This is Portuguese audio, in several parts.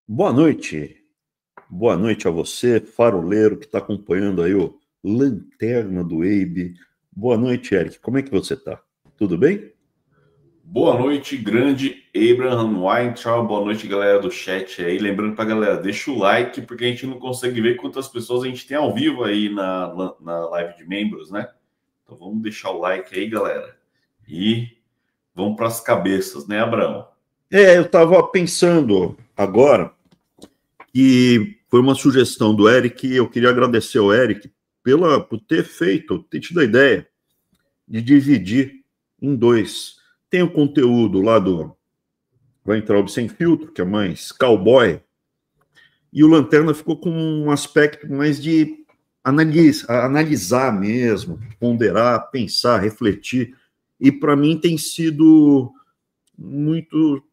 Boa noite. Boa noite a você, faroleiro, que está acompanhando aí o Lanterna do Abe. Boa noite, Eric. Como é que você está? Tudo bem? Boa noite, grande Abraham Weintraub. Boa noite, galera do chat aí. Lembrando pra galera, deixa o like, porque a gente não consegue ver quantas pessoas a gente tem ao vivo aí na live de membros, né? Então vamos deixar o like aí, galera. E vamos para as cabeças, né, Abraão? Eu estava pensando agora que foi uma sugestão do Eric e eu queria agradecer ao Eric por ter tido a ideia de dividir em dois. Tem o conteúdo lá do Weintraub Sem Filtro, que é mais cowboy, e o Lanterna ficou com um aspecto mais de analisar mesmo, ponderar, pensar, refletir. E para mim tem sido muito,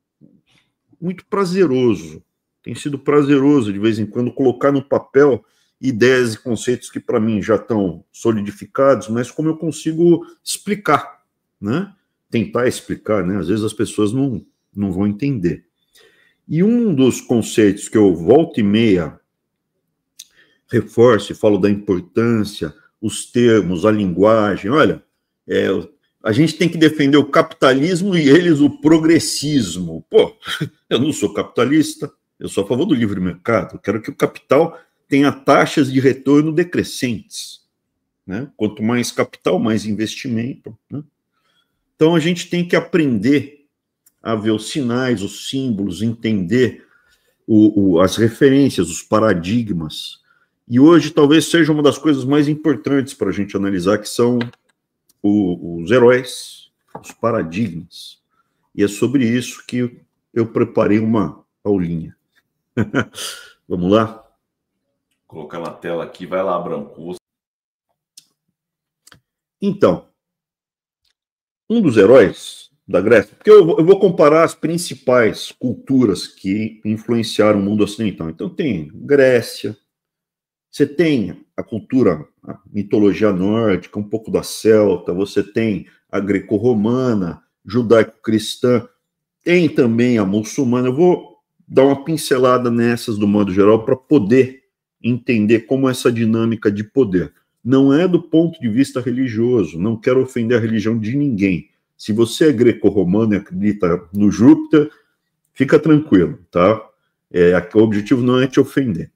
muito prazeroso. Tem sido prazeroso, de vez em quando, colocar no papel ideias e conceitos que para mim já estão solidificados, mas como eu consigo explicar, né? Tentar explicar, né? Às vezes as pessoas não vão entender. E um dos conceitos que eu volta e meia reforço e falo da importância, os termos, a linguagem. Olha, a gente tem que defender o capitalismo e eles o progressismo. Pô, eu não sou capitalista, eu sou a favor do livre mercado. Eu quero que o capital tenha taxas de retorno decrescentes. Né? Quanto mais capital, mais investimento. Né? Então a gente tem que aprender a ver os sinais, os símbolos, entender as referências, os paradigmas. E hoje talvez seja uma das coisas mais importantes para a gente analisar, que são os heróis, os paradigmas. E é sobre isso que eu preparei uma aulinha. Vamos lá? Vou colocar na tela aqui. Vai lá, Abraão. Então, um dos heróis da Grécia, porque eu vou comparar as principais culturas que influenciaram o mundo ocidental. Então tem Grécia, você tem a cultura, a mitologia nórdica, um pouco da celta, você tem a greco-romana, judaico-cristã, tem também a muçulmana. Eu vou dar uma pincelada nessas do modo geral para poder entender como essa dinâmica de poder. Não é do ponto de vista religioso, não quero ofender a religião de ninguém. Se você é greco-romano e acredita no Júpiter, fica tranquilo, tá? O objetivo não é te ofender.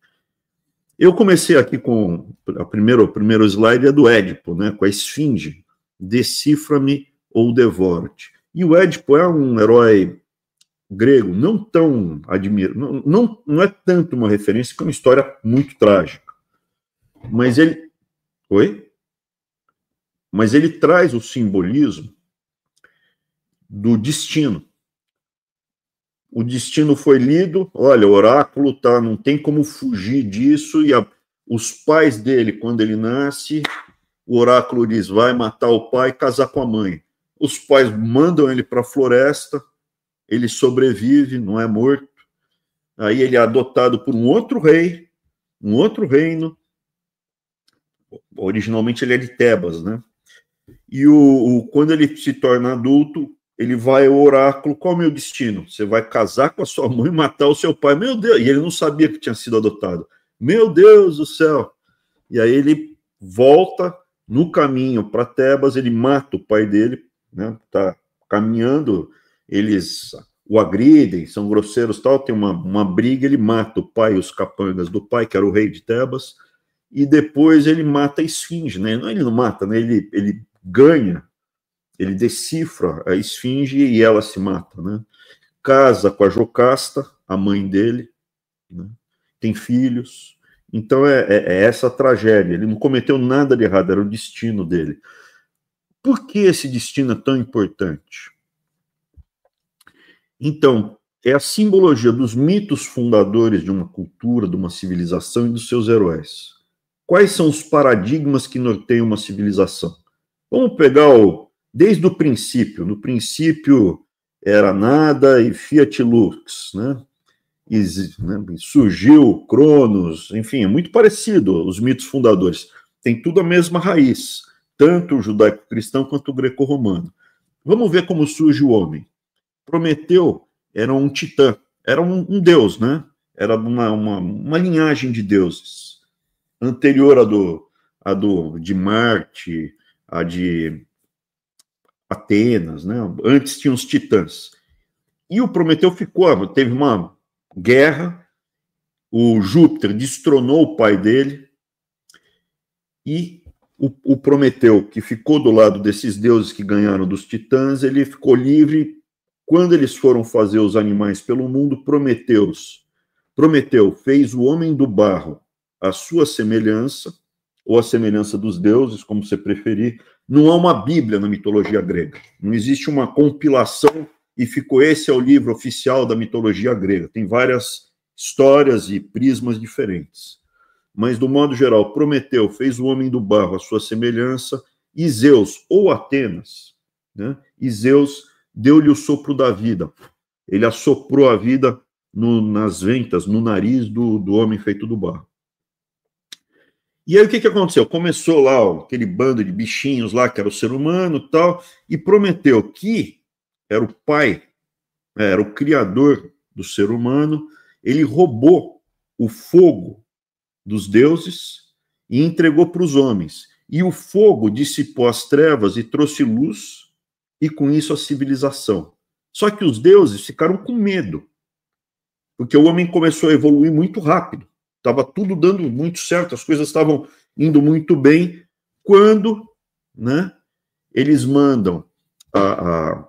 Eu comecei aqui com o primeiro slide é do Édipo, né, com a esfinge, decifra-me ou devoro-te. E o Édipo é um herói grego não tão admirável, não é tanto uma referência, que é uma história muito trágica. Mas ele... Oi? Mas ele traz o simbolismo do destino. O destino foi lido, olha, o oráculo tá, não tem como fugir disso, e os pais dele, quando ele nasce, o oráculo diz, vai matar o pai e casar com a mãe. Os pais mandam ele para a floresta, ele sobrevive, não é morto, aí ele é adotado por um outro rei, um outro reino, originalmente ele é de Tebas, né? E quando ele se torna adulto, ele vai ao oráculo, qual é o meu destino? Você vai casar com a sua mãe e matar o seu pai. Meu Deus! E ele não sabia que tinha sido adotado. Meu Deus do céu! E aí ele volta no caminho para Tebas, ele mata o pai dele, né? Tá caminhando, eles o agridem, são grosseros, tal, tem uma briga, ele mata o pai e os capangas do pai, que era o rei de Tebas, e depois ele mata a esfinge, né? Ele não mata, né? Ele ganha, ele decifra a esfinge e ela se mata, né? Casa com a Jocasta, a mãe dele, né? Tem filhos. Então é essa tragédia. Ele não cometeu nada de errado, era o destino dele. Por que esse destino é tão importante? Então, é a simbologia dos mitos fundadores de uma cultura, de uma civilização e dos seus heróis. Quais são os paradigmas que norteiam uma civilização? Vamos pegar desde o princípio. No princípio era nada e Fiat Lux, né? Surgiu Cronos, enfim, é muito parecido os mitos fundadores. Tem tudo a mesma raiz, tanto o judaico-cristão quanto o greco-romano. Vamos ver como surge o homem. Prometeu era um titã, era um deus, né? era uma linhagem de deuses, anterior de Marte, a de Atenas, né? Antes tinha os titãs. E o Prometeu teve uma guerra, o Júpiter destronou o pai dele, e o Prometeu, que ficou do lado desses deuses que ganharam dos titãs, ele ficou livre. Quando eles foram fazer os animais pelo mundo, Prometeu fez o homem do barro à sua semelhança, ou à semelhança dos deuses, como você preferir. Não há uma Bíblia na mitologia grega. Não existe uma compilação e esse é o livro oficial da mitologia grega. Tem várias histórias e prismas diferentes. Mas, do modo geral, Prometeu fez o homem do barro à sua semelhança, e Zeus, ou Atenas, né? E Zeus deu-lhe o sopro da vida. Ele assoprou a vida nas ventas, no nariz do homem feito do barro. E aí o que aconteceu? Começou lá aquele bando de bichinhos lá, que era o ser humano e tal, e Prometeu, que era o pai, era o criador do ser humano, ele roubou o fogo dos deuses e entregou para os homens. E o fogo dissipou as trevas e trouxe luz, e com isso a civilização. Só que os deuses ficaram com medo, porque o homem começou a evoluir muito rápido. Estava tudo dando muito certo, as coisas estavam indo muito bem, quando, né, eles mandam a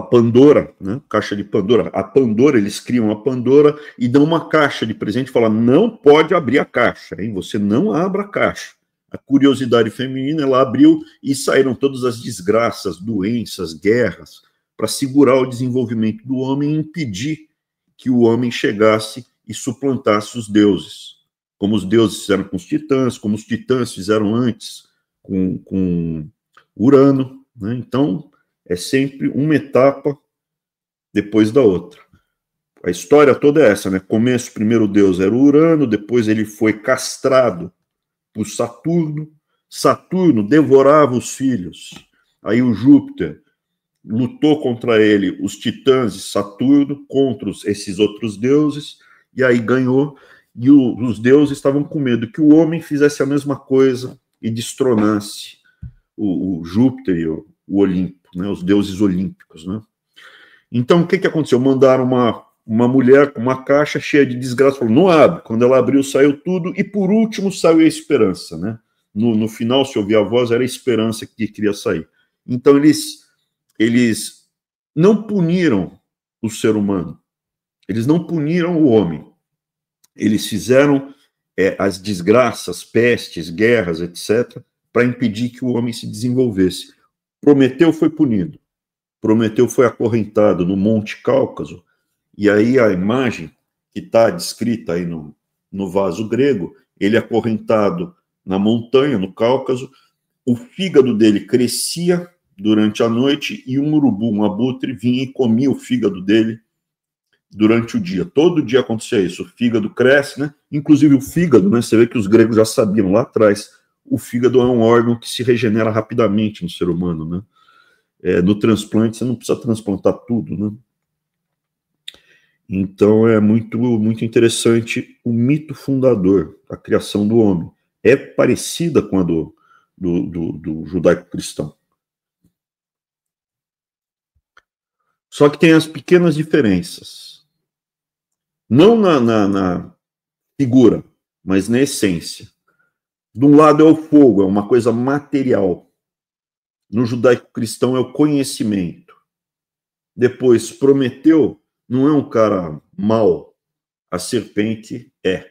Pandora, né, caixa de Pandora, eles criam a Pandora e dão uma caixa de presente e falam, não pode abrir a caixa, hein? Você não abra a caixa. A curiosidade feminina, ela abriu e saíram todas as desgraças, doenças, guerras, para segurar o desenvolvimento do homem e impedir que o homem chegasse e suplantasse os deuses, como os deuses fizeram com os titãs, como os titãs fizeram antes com Urano, né? Então, é sempre uma etapa depois da outra. A história toda é essa, né? Começo, primeiro deus era o Urano, depois ele foi castrado por Saturno. Saturno devorava os filhos. Aí o Júpiter lutou contra ele, os titãs e Saturno, contra esses outros deuses, e aí ganhou, e os deuses estavam com medo que o homem fizesse a mesma coisa e destronasse o Júpiter e o Olimpo, né, os deuses olímpicos, né? Então, o que aconteceu? Mandaram uma mulher com uma caixa cheia de desgraça, falou, não abre. Quando ela abriu, saiu tudo, e por último saiu a esperança, né? No final, se ouvir a voz, era a esperança que queria sair. Então, eles não puniram o ser humano, eles não puniram o homem, eles fizeram as desgraças, pestes, guerras, etc., para impedir que o homem se desenvolvesse. Prometeu foi punido, Prometeu foi acorrentado no Monte Cáucaso, e aí a imagem que está descrita aí no vaso grego, ele acorrentado na montanha, no Cáucaso, o fígado dele crescia durante a noite, e um urubu, um abutre, vinha e comia o fígado dele durante o dia. Todo dia acontecia isso, o fígado cresce, né? Inclusive o fígado, né? Você vê que os gregos já sabiam lá atrás, o fígado é um órgão que se regenera rapidamente no ser humano, né? No transplante, você não precisa transplantar tudo, né? Então é muito, muito interessante o mito fundador, a criação do homem. É parecida com a do judaico-cristão. Só que tem as pequenas diferenças. Não na figura, mas na essência. De um lado é o fogo, é uma coisa material. No judaico-cristão é o conhecimento. Depois, Prometeu não é um cara mau, a serpente é.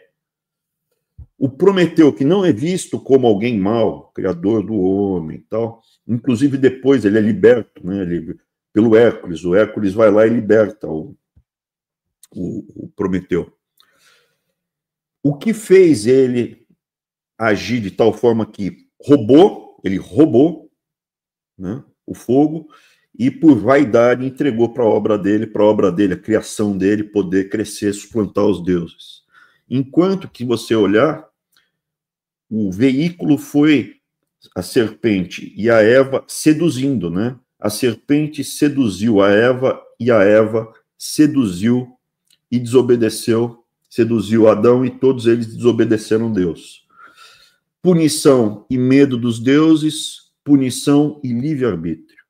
O Prometeu, que não é visto como alguém mau, criador do homem e tal, inclusive depois ele é liberto, né, pelo Hércules. O Hércules vai lá e liberta o Prometeu. O que fez ele agir de tal forma que ele roubou, né, o fogo, e por vaidade entregou para a obra dele, a criação dele, poder crescer, suplantar os deuses. Enquanto que você olhar, o veículo foi a serpente e a Eva seduzindo, né? A serpente seduziu a Eva e a Eva seduziu e desobedeceu, seduziu Adão e todos eles desobedeceram Deus. Punição e medo dos deuses, punição e livre-arbítrio.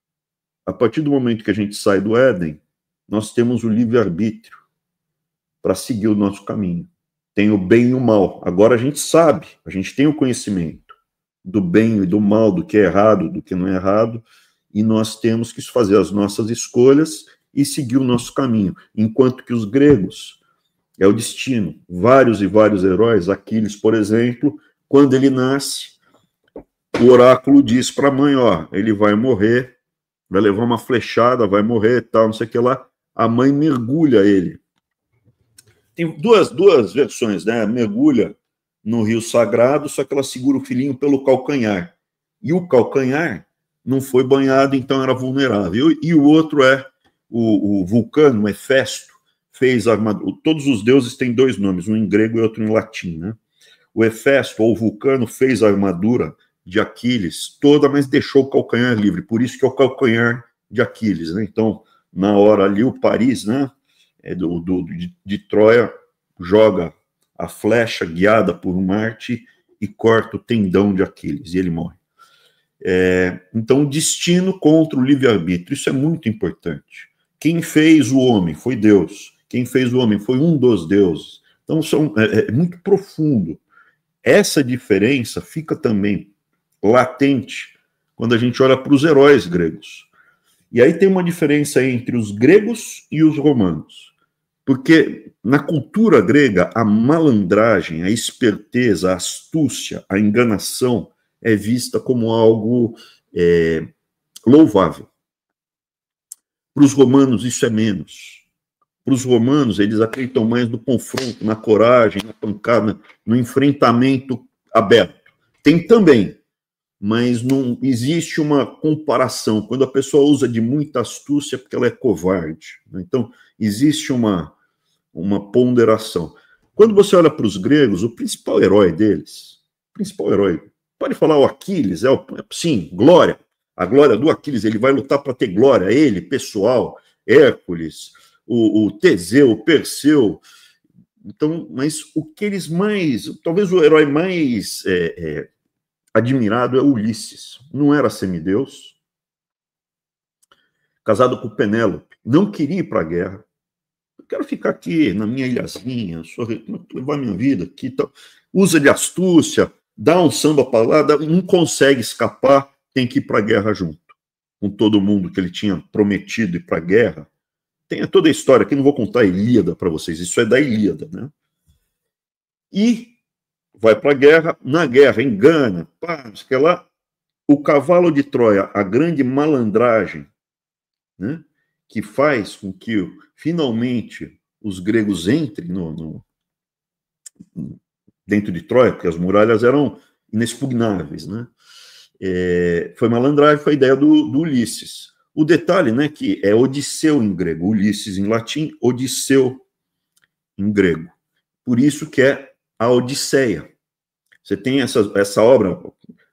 A partir do momento que a gente sai do Éden, nós temos o livre-arbítrio para seguir o nosso caminho. Tem o bem e o mal. Agora a gente sabe, a gente tem o conhecimento do bem e do mal, do que é errado, do que não é errado, e nós temos que fazer as nossas escolhas e seguir o nosso caminho. Enquanto que os gregos, é o destino. Vários e vários heróis, Aquiles, por exemplo, quando ele nasce, o oráculo diz para a mãe, ó, ele vai morrer, vai levar uma flechada, vai morrer, tal, não sei o que lá. A mãe mergulha ele. Tem duas versões, né? Mergulha no rio sagrado, só que ela segura o filhinho pelo calcanhar. E o calcanhar não foi banhado, então era vulnerável. E o outro é o Vulcano, o Hefesto, fez armadura. Todos os deuses têm dois nomes, um em grego e outro em latim, né? O Hefesto, ou Vulcano, fez a armadura de Aquiles toda, mas deixou o calcanhar livre. Por isso que é o calcanhar de Aquiles, né? Então, na hora ali, o Paris, né? De Troia, joga a flecha guiada por Marte e corta o tendão de Aquiles, e ele morre. Então, o destino contra o livre-arbítrio, isso é muito importante. Quem fez o homem foi Deus. Quem fez o homem foi um dos deuses. Então, é muito profundo. Essa diferença fica também latente quando a gente olha para os heróis gregos. E aí tem uma diferença entre os gregos e os romanos. Porque na cultura grega, a malandragem, a esperteza, a astúcia, a enganação é vista como algo louvável. Para os romanos, isso é menos. Para os romanos, eles acreditam mais no confronto, na coragem, na pancada, no enfrentamento aberto. Tem também, mas não existe uma comparação. Quando a pessoa usa de muita astúcia, é porque ela é covarde. Então, existe uma ponderação. Quando você olha para os gregos, o principal herói deles, pode falar o Aquiles, sim, glória. A glória do Aquiles, ele vai lutar para ter glória. Ele, pessoal, Hércules, o Teseu, o Perseu. Então, mas o que eles mais... Talvez o herói mais admirado é Ulisses. Não era semideus, casado com Penélope. Não queria ir para a guerra. Eu quero ficar aqui na minha ilhazinha, levar minha vida aqui. Tal. Usa de astúcia, dá um samba para lá, não consegue escapar, tem que ir para a guerra junto. Com todo mundo que ele tinha prometido ir para a guerra. Tem toda a história, aqui não vou contar a Ilíada para vocês, isso é da Ilíada, né? E vai para a guerra, na guerra engana, que lá, o cavalo de Troia, a grande malandragem, né, que faz com que finalmente os gregos entrem dentro de Troia, porque as muralhas eram inexpugnáveis, né? Foi malandragem, foi a ideia do Ulisses. O detalhe, né, que é Odisseu em grego, Ulisses em latim, Odisseu em grego. Por isso que é a Odisseia. Você tem essa obra,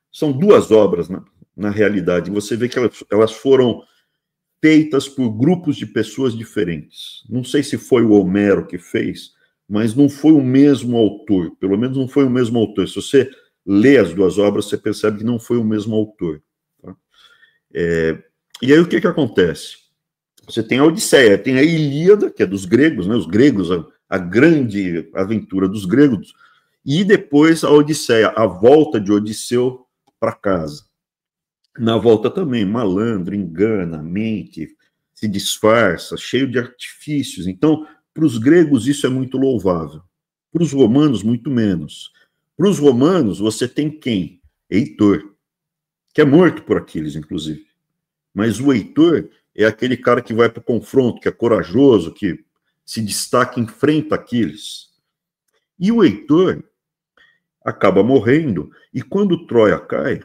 são duas obras na realidade, você vê que elas foram feitas por grupos de pessoas diferentes. Não sei se foi o Homero que fez, mas não foi o mesmo autor, pelo menos não foi o mesmo autor. Se você lê as duas obras, você percebe que não foi o mesmo autor. Tá? E aí o que acontece? Você tem a Odisseia, tem a Ilíada, que é dos gregos, né? Os gregos, a grande aventura dos gregos, e depois a Odisseia, a volta de Odisseu para casa. Na volta também, malandro, engana, mente, se disfarça, cheio de artifícios. Então, para os gregos isso é muito louvável. Para os romanos, muito menos. Para os romanos, você tem quem? Heitor, que é morto por Aquiles, inclusive. Mas o Heitor é aquele cara que vai para o confronto, que é corajoso, que se destaca, enfrenta Aquiles. E o Heitor acaba morrendo, e quando Troia cai,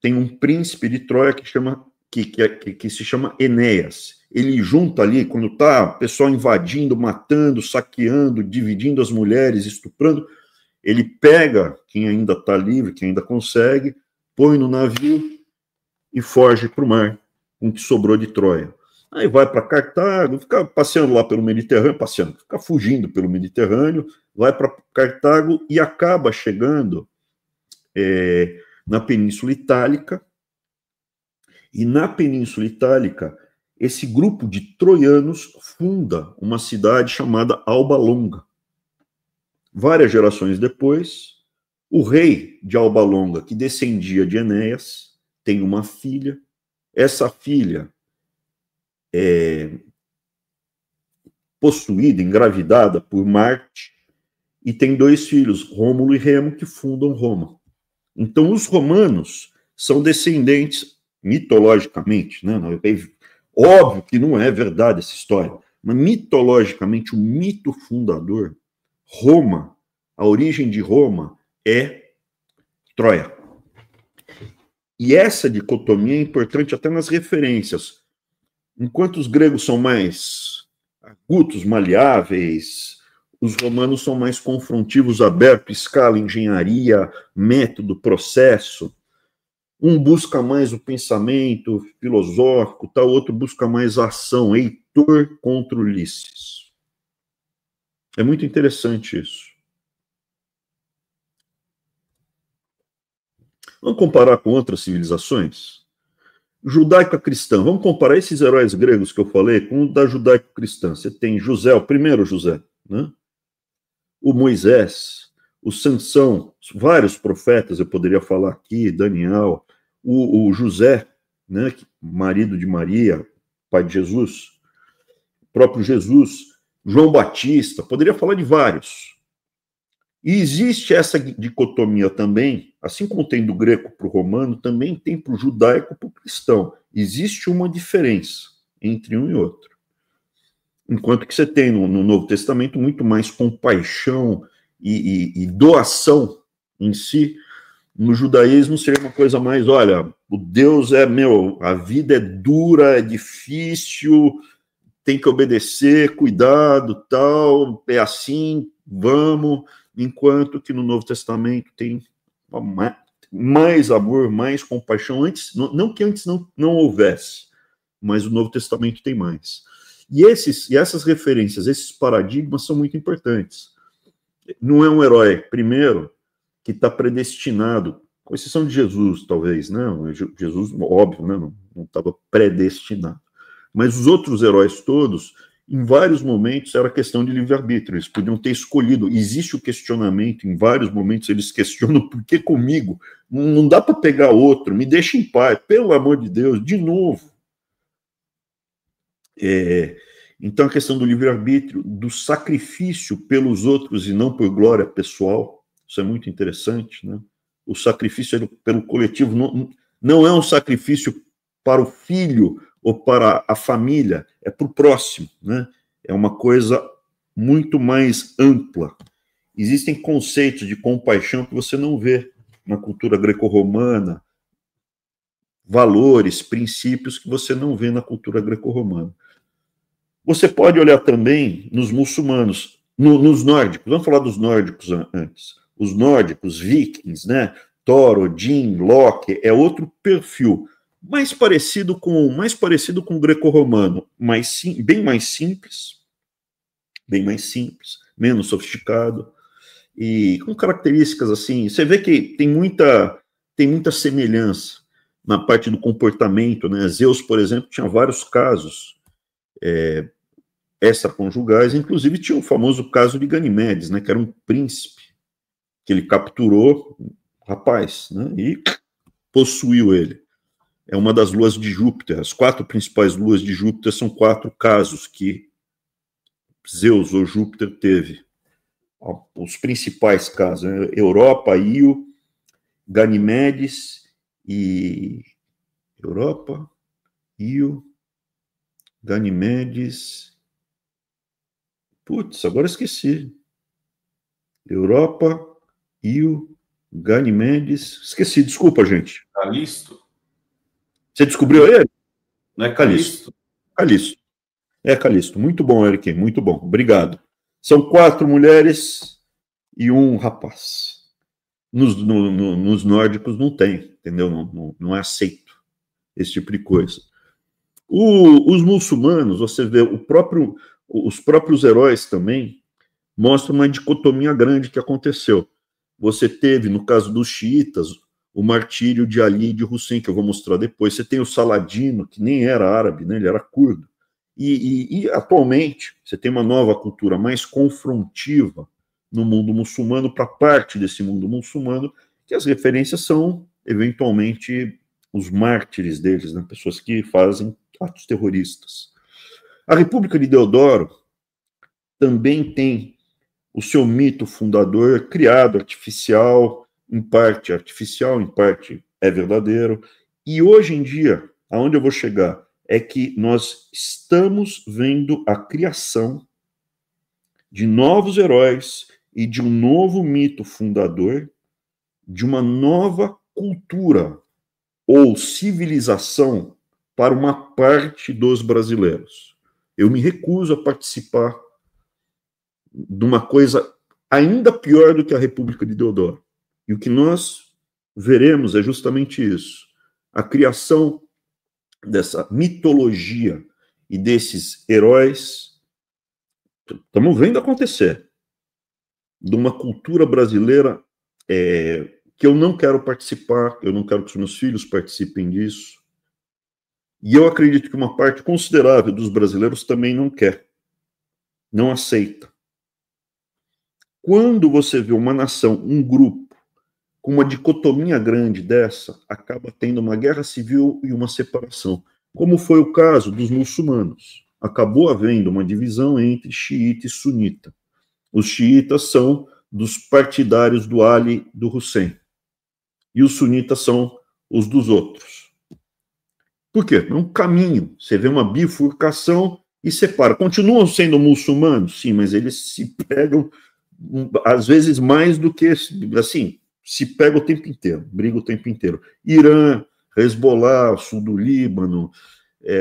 tem um príncipe de Troia que se chama Enéas. Ele junta ali, quando está o pessoal invadindo, matando, saqueando, dividindo as mulheres, estuprando, ele pega quem ainda está livre, quem ainda consegue, põe no navio e foge para o mar, com o que sobrou de Troia. Aí vai para Cartago, fica passeando lá pelo Mediterrâneo, fica fugindo pelo Mediterrâneo, vai para Cartago e acaba chegando na Península Itálica. E na Península Itálica, esse grupo de troianos funda uma cidade chamada Alba Longa. Várias gerações depois, o rei de Alba Longa, que descendia de Enéas, tem uma filha. Essa filha é possuída, engravidada por Marte, e tem 2 filhos, Rômulo e Remo, que fundam Roma. Então, os romanos são descendentes, mitologicamente, né? Óbvio que não é verdade essa história, mas mitologicamente, o mito fundador, Roma, a origem de Roma é Troia. E essa dicotomia é importante até nas referências. Enquanto os gregos são mais agudos, maleáveis, os romanos são mais confrontivos, abertos, escala, engenharia, método, processo. Um busca mais o pensamento filosófico, tal, outro busca mais a ação, Heitor contra Ulisses. É muito interessante isso. Vamos comparar com outras civilizações? Judaica-cristã. Vamos comparar esses heróis gregos que eu falei com o da judaico-cristã. Você tem José, o primeiro José, né? O Moisés, o Sansão, vários profetas, eu poderia falar aqui, Daniel, o José, né, marido de Maria, pai de Jesus, próprio Jesus, João Batista, poderia falar de vários. E existe essa dicotomia também, assim como tem do greco para o romano, também tem para o judaico para o cristão. Existe uma diferença entre um e outro. Enquanto que você tem no Novo Testamento muito mais compaixão e doação em si, no judaísmo seria uma coisa mais, olha, o Deus é a vida é dura, é difícil, tem que obedecer, cuidado, tal, é assim, vamos, enquanto que no Novo Testamento tem mais amor, mais compaixão, não que antes não houvesse, mas o Novo Testamento tem mais. E essas referências, esses paradigmas são muito importantes. Não é um herói, primeiro, que está predestinado, com exceção de Jesus, talvez, né? Jesus, óbvio, né? Não estava predestinado. Mas os outros heróis todos, em vários momentos, era questão de livre-arbítrio. Eles podiam ter escolhido. Existe o questionamento, em vários momentos eles questionam por que comigo? Não dá para pegar outro, me deixa em paz, pelo amor de Deus, de novo. Então, a questão do livre-arbítrio, do sacrifício pelos outros e não por glória pessoal, isso é muito interessante, né? O sacrifício pelo coletivo não é um sacrifício para o filho ou para a família, é para o próximo, né? É uma coisa muito mais ampla. Existem conceitos de compaixão que você não vê na cultura greco-romana, valores, princípios que você não vê na cultura greco-romana. Você pode olhar também nos muçulmanos, nos nórdicos. Vamos falar dos nórdicos antes. Os nórdicos, vikings, né? Thor, Odin, Loki, é outro perfil. Mais parecido com o greco-romano, bem mais simples, menos sofisticado, e com características assim. Você vê que tem muita semelhança na parte do comportamento, né? Zeus, por exemplo, tinha vários casos extraconjugais, inclusive tinha o famoso caso de Ganimedes, né, que era um príncipe, que ele capturou um rapaz, né, e possuiu ele. É uma das luas de Júpiter, as 4 principais luas de Júpiter são 4 casos que Zeus ou Júpiter teve. Os principais casos, né, Europa, Io, Ganimedes e... Europa, Io, Ganimedes... Putz, agora esqueci. Europa, Io, Ganimedes. Esqueci, desculpa, gente. Calisto? Você descobriu ele? Não é Calisto? Calisto. É Calisto. Muito bom, Eric. Muito bom. Obrigado. São 4 mulheres e um rapaz. Nos nórdicos não tem, entendeu? Não é aceito esse tipo de coisa. Os muçulmanos, você vê, os próprios heróis também mostram uma dicotomia grande que aconteceu. Você teve, no caso dos xiitas, o martírio de Ali e de Hussein, que eu vou mostrar depois. Você tem o Saladino, que nem era árabe, né? Ele era curdo. E atualmente, você tem uma nova cultura mais confrontiva no mundo muçulmano, para parte desse mundo muçulmano, que as referências são, eventualmente, os mártires deles, né? Pessoas que fazem atos terroristas. A República de Deodoro também tem o seu mito fundador criado, artificial, em parte é verdadeiro. E hoje em dia, aonde eu vou chegar, é que nós estamos vendo a criação de novos heróis e de um novo mito fundador, de uma nova cultura ou civilização para uma parte dos brasileiros. Eu me recuso a participar de uma coisa ainda pior do que a República de Deodoro. E o que nós veremos é justamente isso. A criação dessa mitologia e desses heróis, estamos vendo acontecer, de uma cultura brasileira que eu não quero participar, eu não quero que os meus filhos participem disso. E eu acredito que uma parte considerável dos brasileiros também não quer, não aceita. Quando você vê uma nação, um grupo, com uma dicotomia grande dessa, acaba tendo uma guerra civil e uma separação, como foi o caso dos muçulmanos. Acabou havendo uma divisão entre xiita e sunita. Os xiitas são dos partidários do Ali e do Hussein, e os sunitas são os dos outros. Por quê? É um caminho, você vê uma bifurcação e separa. Continuam sendo muçulmanos? Sim, mas eles se pegam, às vezes mais do que, assim, se pega o tempo inteiro, briga o tempo inteiro. Irã, Hezbollah, sul do Líbano,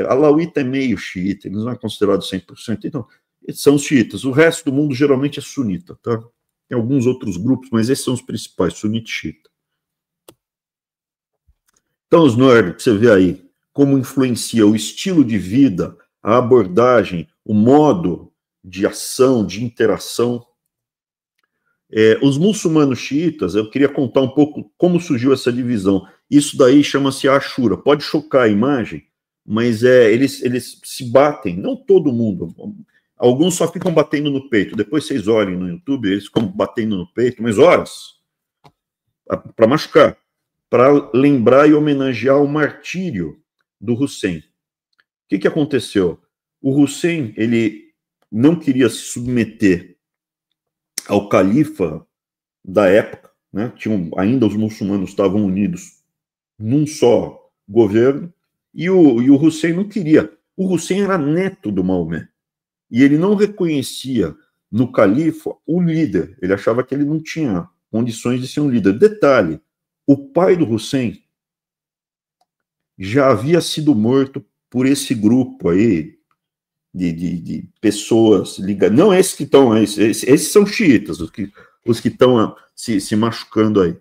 alauíta é meio xiita, eles não é considerado 100%, então, eles são xiitas. O resto do mundo geralmente é sunita, tá? Tem alguns outros grupos, mas esses são os principais, sunita e xiita. Então, os nórdicos, você vê aí como influencia o estilo de vida, a abordagem, o modo de ação, de interação. Os muçulmanos xiitas, eu queria contar um pouco como surgiu essa divisão. Isso daí chama-se Ashura. Pode chocar a imagem, mas eles se batem, não todo mundo. Alguns só ficam batendo no peito. Depois vocês olhem no YouTube, eles ficam batendo no peito, mas horas para machucar, para lembrar e homenagear o martírio do Hussein. O que aconteceu? O Hussein, ele não queria se submeter ao califa da época, né? Ainda os muçulmanos estavam unidos num só governo, e o Hussein não queria. O Hussein era neto do Maomé, e ele não reconhecia no califa o líder, ele achava que ele não tinha condições de ser um líder. Detalhe, o pai do Hussein já havia sido morto por esse grupo aí de pessoas ligadas. Não esses que estão, esses são xiitas, os que estão se machucando aí.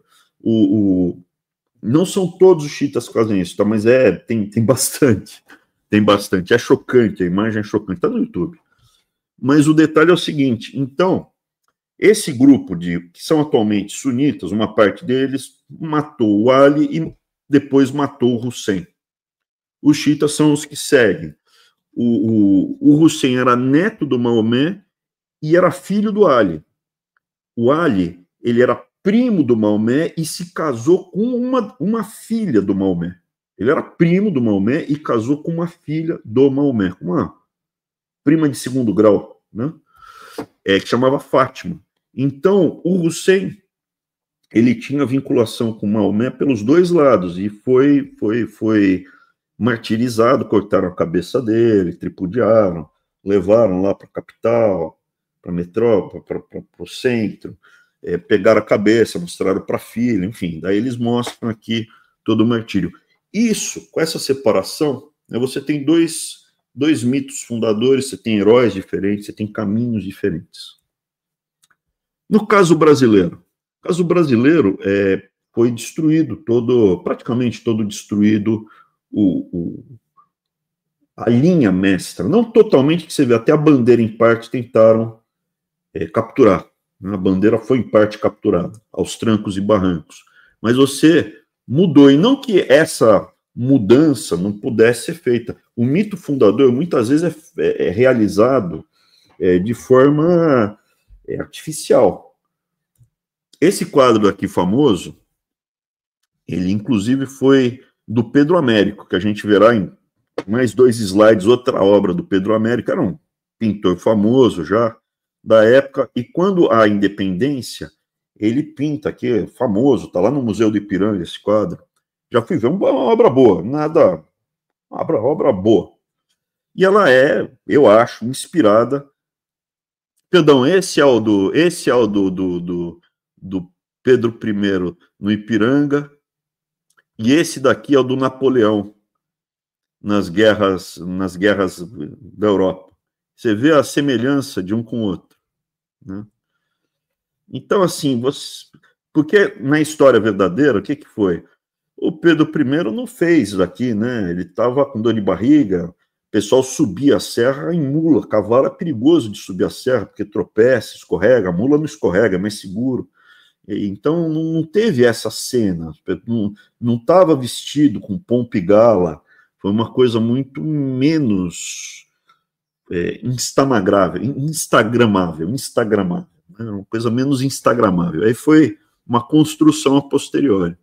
Não são todos os xiitas que fazem isso, tá? Mas tem bastante. Tem bastante. É chocante, a imagem é chocante. Está no YouTube. Mas o detalhe é o seguinte, então, esse grupo que são atualmente sunitas, uma parte deles matou o Ali e depois matou o Hussein. Os xiitas são os que seguem. O Hussein era neto do Maomé e era filho do Ali. O Ali, ele era primo do Maomé e se casou com uma filha do Maomé. Ele era primo do Maomé e casou com uma filha do Maomé, uma prima de segundo grau, né? Que chamava Fátima. Então, o Hussein, ele tinha vinculação com o Maomé pelos dois lados e foi martirizado, cortaram a cabeça dele, tripudiaram, levaram lá para a capital, para a metrópole, para o centro, pegaram a cabeça, mostraram para a filha, enfim, daí eles mostram aqui todo o martírio. Isso, com essa separação, né, você tem dois mitos fundadores, você tem heróis diferentes, você tem caminhos diferentes. No caso brasileiro, foi destruído praticamente todo destruído a linha mestra, não totalmente, que você vê, até a bandeira em parte tentaram capturar. A bandeira foi em parte capturada, aos trancos e barrancos. Mas você mudou, e não que essa mudança não pudesse ser feita. O mito fundador, muitas vezes, é realizado de forma artificial. Esse quadro aqui famoso, ele inclusive foi do Pedro Américo, que a gente verá em mais 2 slides, outra obra do Pedro Américo, era um pintor famoso já da época, e quando a independência, ele pinta aqui, famoso, está lá no Museu do Ipiranga esse quadro. Já fui ver uma obra boa, nada, obra boa. E ela é, eu acho, inspirada. Perdão, esse é o do Pedro I no Ipiranga, e esse daqui é o do Napoleão nas guerras da Europa. Você vê a semelhança de um com o outro, né? Então, assim, porque na história verdadeira, o que foi? O Pedro I não fez isso aqui, né? Ele estava com dor de barriga, o pessoal subia a serra em mula, cavalo é perigoso de subir a serra, porque tropeça, escorrega, a mula não escorrega, é mais seguro. Então, não teve essa cena, não estava vestido com pompa e gala, foi uma coisa muito menos instagramável, né? Uma coisa menos instagramável. Aí foi uma construção a posteriori.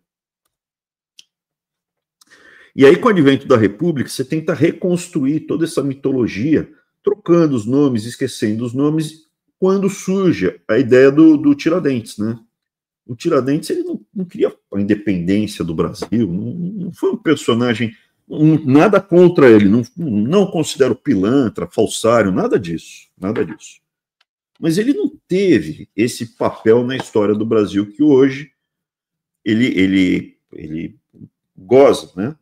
E aí, com o advento da República, você tenta reconstruir toda essa mitologia, trocando os nomes, esquecendo os nomes, quando surge a ideia do Tiradentes, né? O Tiradentes, ele não queria a independência do Brasil, não foi um personagem, nada contra ele, não considero pilantra, falsário, nada disso. Mas ele não teve esse papel na história do Brasil que hoje ele goza, né?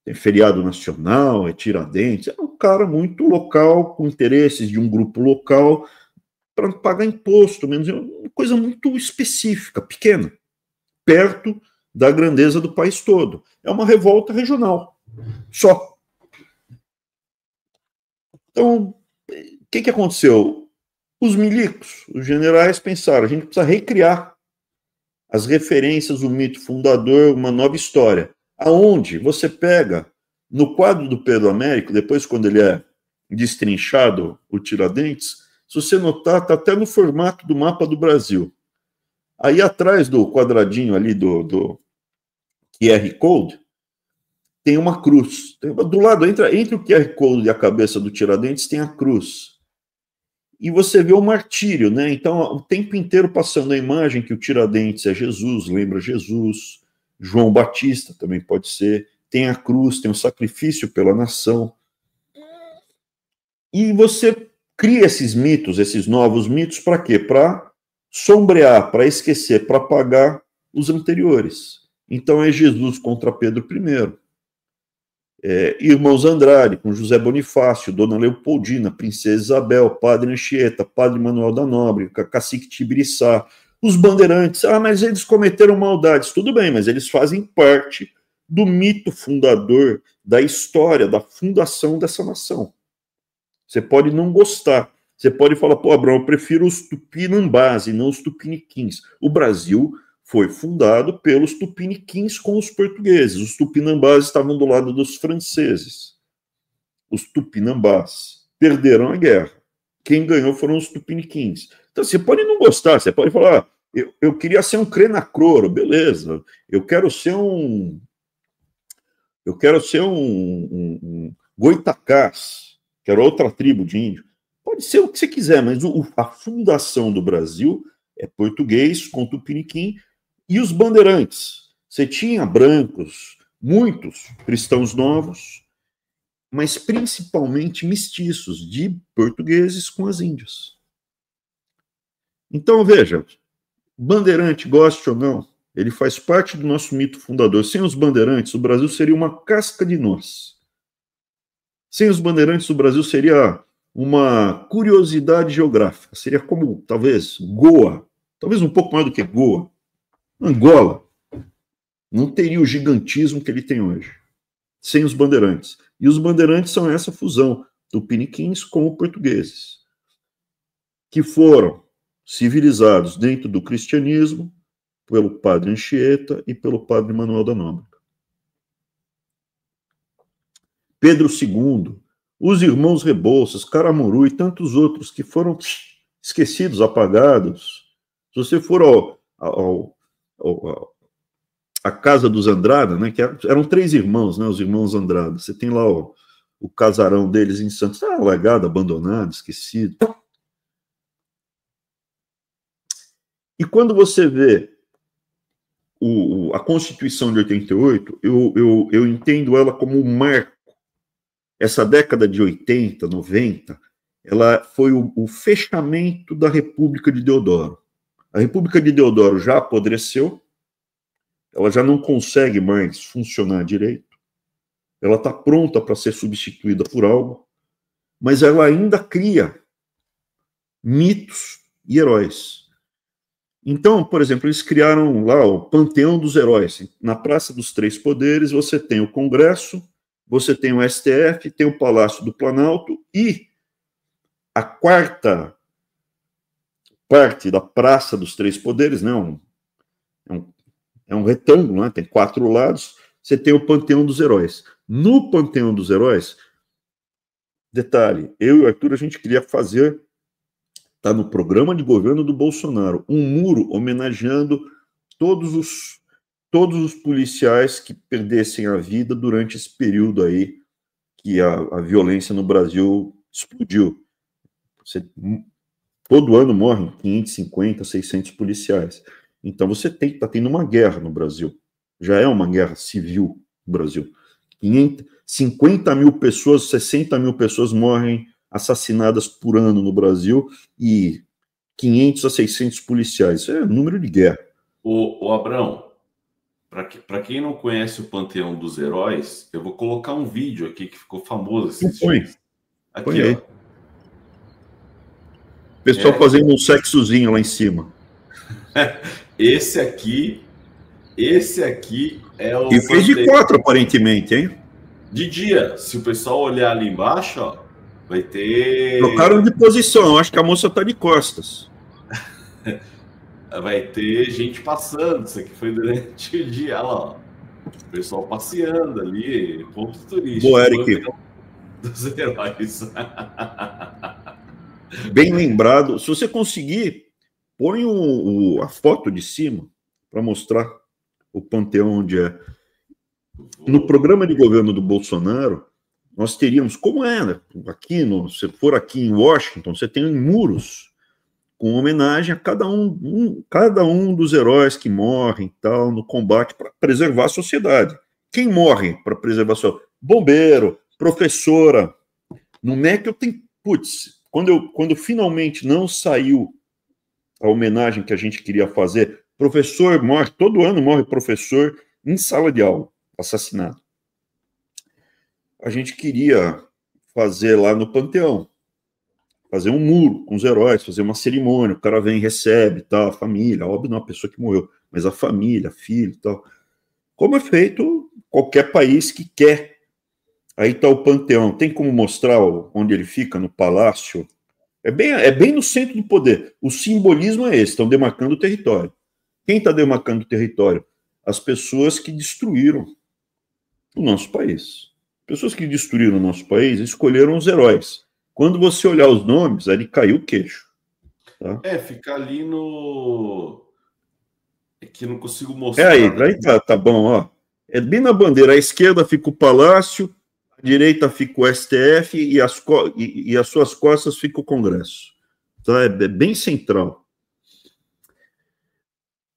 Tem feriado nacional, é Tiradentes, é um cara muito local, com interesses de um grupo local, para pagar imposto, menos uma coisa muito específica, pequena, perto da grandeza do país todo. É uma revolta regional, só. Então, o que aconteceu? Os milicos, os generais pensaram, a gente precisa recriar as referências, o mito fundador, uma nova história. Aonde você pega, no quadro do Pedro Américo, depois quando ele é destrinchado, o Tiradentes, se você notar, está até no formato do mapa do Brasil. Aí atrás do quadradinho ali do QR Code, tem uma cruz. Do lado, entre o QR Code e a cabeça do Tiradentes, tem a cruz. E você vê o martírio, né? Então, o tempo inteiro passando a imagem que o Tiradentes é Jesus, lembra Jesus. João Batista também pode ser. Tem a cruz, tem o sacrifício pela nação. E você cria esses mitos, esses novos mitos, para quê? Para sombrear, para esquecer, para apagar os anteriores. Então é Jesus contra Pedro I. Irmãos Andrade, com José Bonifácio, Dona Leopoldina, Princesa Isabel, Padre Anchieta, Padre Manuel da Nóbrega, Cacique Tibiriçá, os bandeirantes. Mas eles cometeram maldades. Tudo bem, mas eles fazem parte do mito fundador, da história, da fundação dessa nação. Você pode não gostar. Você pode falar, Abrão, eu prefiro os tupinambás e não os tupiniquins. O Brasil foi fundado pelos tupiniquins com os portugueses. Os tupinambás estavam do lado dos franceses. Os tupinambás perderam a guerra. Quem ganhou foram os tupiniquins. Então, você pode não gostar, você pode falar, eu queria ser um crenacroro, beleza. Eu quero ser um goitacás, que era outra tribo de índio. Pode ser o que você quiser, mas a fundação do Brasil é português com tupiniquim. E os bandeirantes? Você tinha brancos, muitos cristãos novos, mas principalmente mestiços, de portugueses com as índias. Então, veja, bandeirante, goste ou não, ele faz parte do nosso mito fundador. Sem os bandeirantes, o Brasil seria uma casca de noz. Sem os bandeirantes, o Brasil seria uma curiosidade geográfica. Seria como, talvez, Goa. Talvez um pouco mais do que Goa. Angola. Não teria o gigantismo que ele tem hoje. Sem os bandeirantes. E os bandeirantes são essa fusão, tupiniquins com portugueses, que foram civilizados dentro do cristianismo pelo padre Anchieta e pelo padre Manuel da Nóbrega. Pedro II, os irmãos Rebouças, Caramuru e tantos outros que foram esquecidos, apagados. Se você for a casa dos Andrada, né, que eram 3 irmãos, né, os irmãos Andrada, você tem lá o casarão deles em Santos, está alagado, abandonado, esquecido. E quando você vê a Constituição de 88, eu entendo ela como um marco. Essa década de 80, 90, ela foi o fechamento da República de Deodoro. A República de Deodoro já apodreceu, ela já não consegue mais funcionar direito, ela está pronta para ser substituída por algo, mas ela ainda cria mitos e heróis. Então, por exemplo, eles criaram lá o Panteão dos Heróis. Na Praça dos Três Poderes, você tem o Congresso, você tem o STF, tem o Palácio do Planalto e a quarta parte da Praça dos Três Poderes, né, é um retângulo, né, tem 4 lados, você tem o Panteão dos Heróis. No Panteão dos Heróis, detalhe, eu e o Arthur, a gente queria fazer, está no programa de governo do Bolsonaro, um muro homenageando todos os policiais que perdessem a vida durante esse período aí que a violência no Brasil explodiu. Todo ano morrem 550, 600 policiais. Então você está tendo uma guerra no Brasil. Já é uma guerra civil no Brasil. 50 mil pessoas, 60 mil pessoas morrem assassinadas por ano no Brasil e 500 a 600 policiais. Isso é número de guerra. O Abrão, para quem não conhece o Panteão dos Heróis, eu vou colocar um vídeo aqui que ficou famoso esses dias. Aqui, ó. O pessoal fazendo um sexozinho lá em cima. Esse aqui é o... E fez de 4, aparentemente, hein? De dia. Se o pessoal olhar ali embaixo, ó, vai ter... Trocaram de posição, acho que a moça tá de costas. Vai ter gente passando, isso aqui foi durante o dia, olha lá, ó. O pessoal passeando ali, ponto turístico. Boa, Eric. Dos heróis. Bem lembrado. Se você conseguir, põe a foto de cima para mostrar o panteão onde é. No programa de governo do Bolsonaro, nós teríamos, como é, né? Se for aqui em Washington, você tem muros com homenagem a cada um dos heróis que morrem tal, no combate para preservar a sociedade. Quem morre para preservar a sociedade? Bombeiro, professora. No MEC eu tenho... Putz, quando finalmente não saiu a homenagem que a gente queria fazer, professor morre, todo ano morre professor em sala de aula, assassinado. A gente queria fazer lá no Panteão, fazer um muro com os heróis, fazer uma cerimônia, o cara vem, recebe, tal, a família, óbvio não é uma pessoa que morreu, mas a família, filho e tal. Como é feito qualquer país que quer. Aí está o Panteão, tem como mostrar onde ele fica, no palácio? É bem no centro do poder. O simbolismo é esse, estão demarcando o território. Quem está demarcando o território? As pessoas que destruíram o nosso país. Pessoas que destruíram o nosso país escolheram os heróis. Quando você olhar os nomes, ali caiu o queixo. Tá? Fica ali no... É que não consigo mostrar. Aí tá bom, ó. É bem na bandeira. À esquerda fica o Palácio, à direita fica o STF e as suas costas fica o Congresso. Tá? É bem central.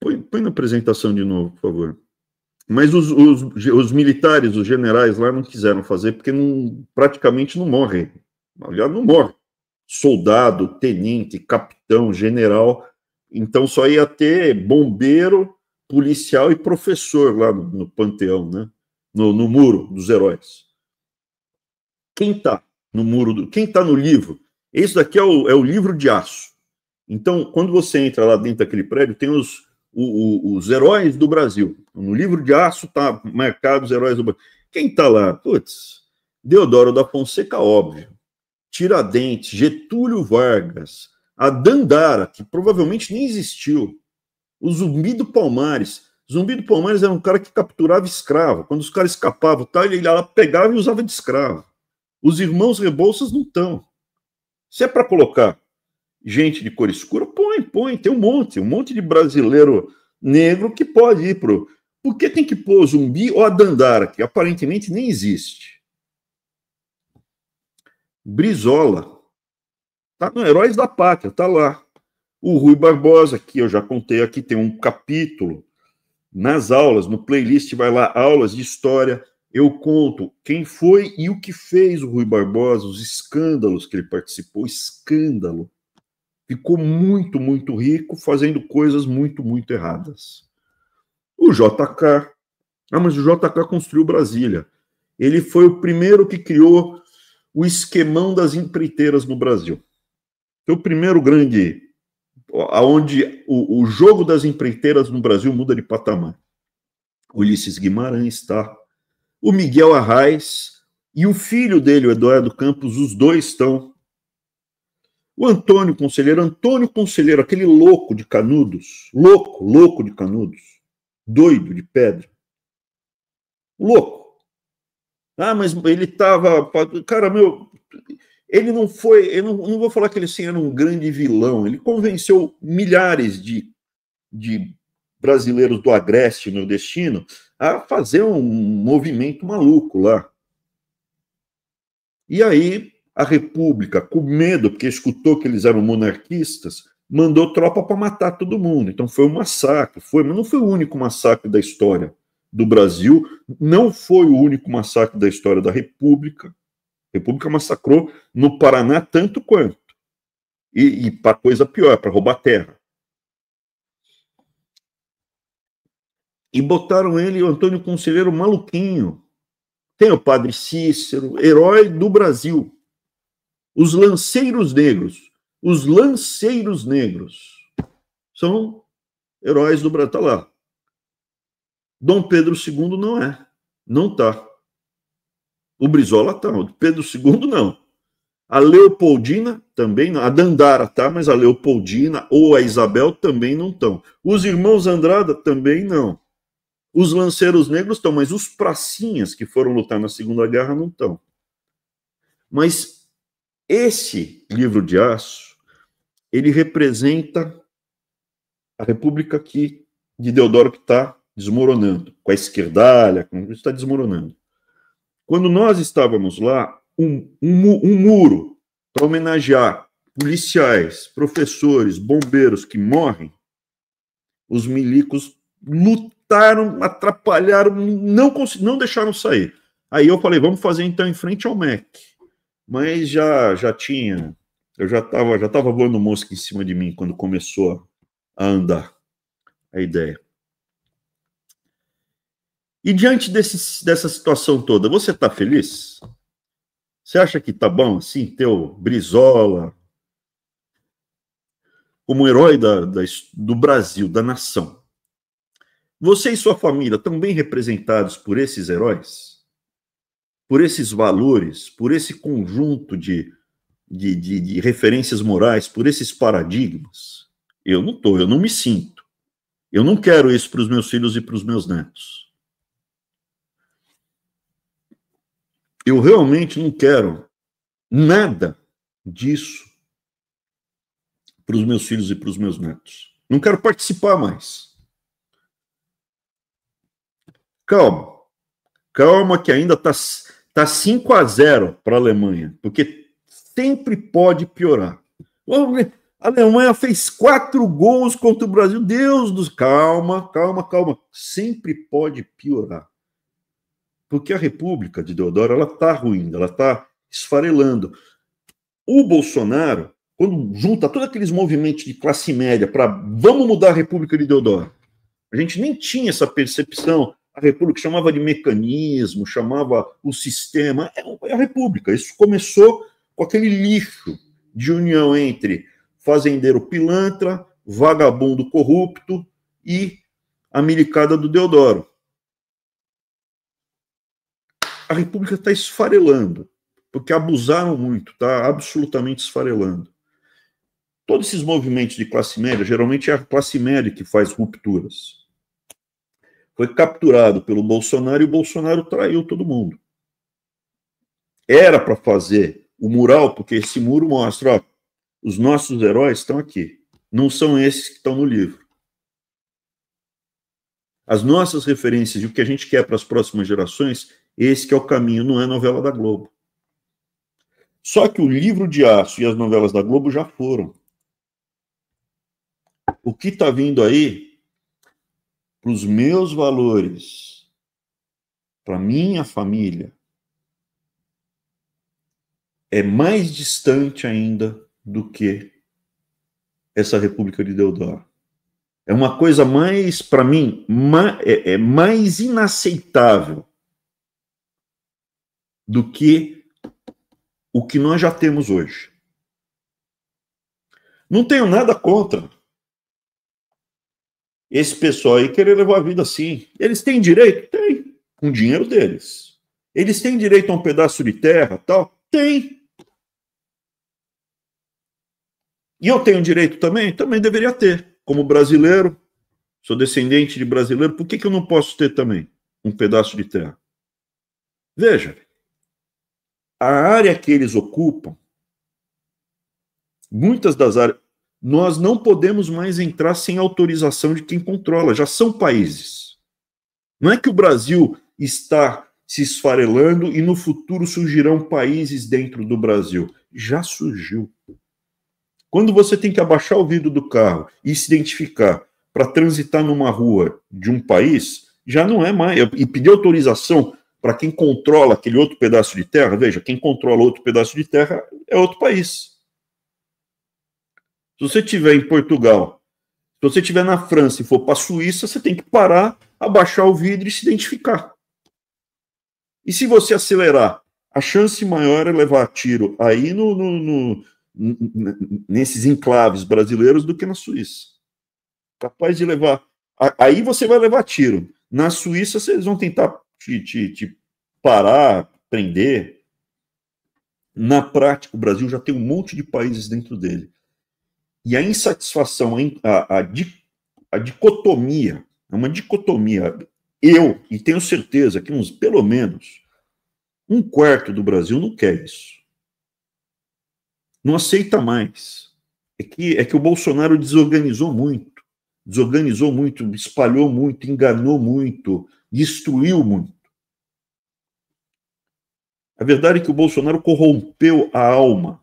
Põe na apresentação de novo, por favor. Mas os militares, os generais lá não quiseram fazer, porque praticamente não morrem. Aliás, não morre. Soldado, tenente, capitão, general. Então só ia ter bombeiro, policial e professor lá no Panteão, né? No muro dos heróis. Quem está no muro? Quem está no livro? Esse daqui é o livro de aço. Então, quando você entra lá dentro daquele prédio, tem os heróis do Brasil. No livro de aço está marcado os heróis do Brasil. Quem está lá? Putz, Deodoro da Fonseca, óbvio. Tiradentes, Getúlio Vargas, a Dandara, que provavelmente nem existiu. O Zumbi do Palmares. Zumbi do Palmares era um cara que capturava escravo. Quando os caras escapavam, ele lá pegava e usava de escravo. Os irmãos Rebouças não estão. Se é para colocar gente de cor escura, põe. Tem um monte de brasileiro negro que pode ir pro... Por que tem que pôr o Zumbi ou a Dandara, que aparentemente nem existe? Brizola. Tá no Heróis da Pátria, tá lá. O Rui Barbosa, que eu já contei aqui, tem um capítulo nas aulas, no playlist vai lá, aulas de história. Eu conto quem foi e o que fez o Rui Barbosa, os escândalos que ele participou, escândalo. Ficou muito, muito rico, fazendo coisas muito, muito erradas. O JK, mas o JK construiu Brasília. Ele foi o primeiro que criou o esquemão das empreiteiras no Brasil. Foi o primeiro grande, onde o jogo das empreiteiras no Brasil muda de patamar. Ulisses Guimarães, tá? O Miguel Arraes e o filho dele, o Eduardo Campos, os dois estão. O Antônio Conselheiro, aquele louco de Canudos, louco de Canudos, doido de pedra, louco. Ah, mas ele estava, cara, ele não foi, eu não vou falar que ele assim, era um grande vilão, ele convenceu milhares de brasileiros do agreste nordestino a fazer um movimento maluco lá. E aí a República, com medo, porque escutou que eles eram monarquistas, mandou tropa para matar todo mundo. Então foi um massacre, mas não foi o único massacre da história do Brasil, não foi o único massacre da história da República. A República massacrou no Paraná tanto quanto. E para coisa pior, para roubar terra. E botaram ele, o Antônio Conselheiro, maluquinho. Tem o Padre Cícero, herói do Brasil. Os lanceiros negros são heróis do Brasil. Está lá. Dom Pedro II não está. O Brizola está, o Pedro II não. A Leopoldina também não. A Dandara está, mas a Leopoldina ou a Isabel também não estão. Os irmãos Andrada também não. Os lanceiros negros estão, mas os pracinhas que foram lutar na Segunda Guerra não estão. Mas esse livro de aço, ele representa a República de Deodoro que está desmoronando, com a esquerdalha, está desmoronando. Quando nós estávamos lá, um muro para homenagear policiais, professores, bombeiros que morrem, os milicos lutaram, atrapalharam, não deixaram sair. Aí eu falei, vamos fazer então em frente ao MEC. Mas já tinha, eu já estava voando mosca em cima de mim quando começou a andar a ideia. E diante dessa situação toda, você está feliz? Você acha que está bom assim, ter o Brizola como herói do Brasil, da nação? Você e sua família estão bem representados por esses heróis? Por esses valores, por esse conjunto de referências morais, por esses paradigmas? Eu não estou, eu não me sinto. Eu não quero isso para os meus filhos e para os meus netos. Eu realmente não quero nada disso para os meus filhos e para os meus netos. Não quero participar mais. Calma que ainda está 5-0 para a Alemanha, porque sempre pode piorar. A Alemanha fez 4 gols contra o Brasil. Deus dos... Calma. Sempre pode piorar. Porque a República de Deodoro, ela está ruindo, ela está esfarelando. O Bolsonaro, quando junta todos aqueles movimentos de classe média para vamos mudar a República de Deodoro, a gente nem tinha essa percepção. A República chamava de mecanismo, chamava o sistema. É a República. Isso começou com aquele lixo de união entre fazendeiro pilantra, vagabundo corrupto e a milicada do Deodoro. a República está esfarelando, porque abusaram muito, está absolutamente esfarelando. Todos esses movimentos de classe média, geralmente é a classe média que faz rupturas. Foi capturado pelo Bolsonaro e o Bolsonaro traiu todo mundo. Era para fazer o mural, porque esse muro mostra, ó, os nossos heróis estão aqui. Não são esses que estão no livro. As nossas referências e o que a gente quer para as próximas gerações, esse que é o caminho, não é novela da Globo. Só que o livro de aço e as novelas da Globo já foram. O que está vindo aí, para os meus valores, para minha família, é mais distante ainda do que essa República de Deodoro. É uma coisa mais, para mim, mais inaceitável do que o que nós já temos hoje. Não tenho nada contra esse pessoal aí querer levar a vida assim. Eles têm direito? Tem. Com o dinheiro deles. Eles têm direito a um pedaço de terra, tal? Tem. E eu tenho direito também? Também deveria ter. Como brasileiro, sou descendente de brasileiro, por que eu não posso ter também um pedaço de terra? Veja, a área que eles ocupam, muitas das áreas, nós não podemos mais entrar sem autorização de quem controla, já são países. Não é que o Brasil está se esfarelando e no futuro surgirão países dentro do Brasil. Já surgiu. Quando você tem que abaixar o vidro do carro e se identificar para transitar numa rua de um país, já não é mais. E pedir autorização para quem controla aquele outro pedaço de terra, veja, quem controla outro pedaço de terra é outro país. Se você estiver em Portugal, se você estiver na França e for para a Suíça, você tem que parar, abaixar o vidro e se identificar. E se você acelerar, a chance maior é levar tiro aí nesses enclaves brasileiros do que na Suíça. Capaz de levar... Aí você vai levar tiro. Na Suíça, vocês vão tentar te parar, prender. Na prática, o Brasil já tem um monte de países dentro dele. E a insatisfação, a dicotomia, é uma dicotomia. Eu, e tenho certeza que pelo menos um quarto do Brasil não quer isso. Não aceita mais. É que o Bolsonaro desorganizou muito, espalhou muito, enganou muito, destruiu muito. A verdade é que o Bolsonaro corrompeu a alma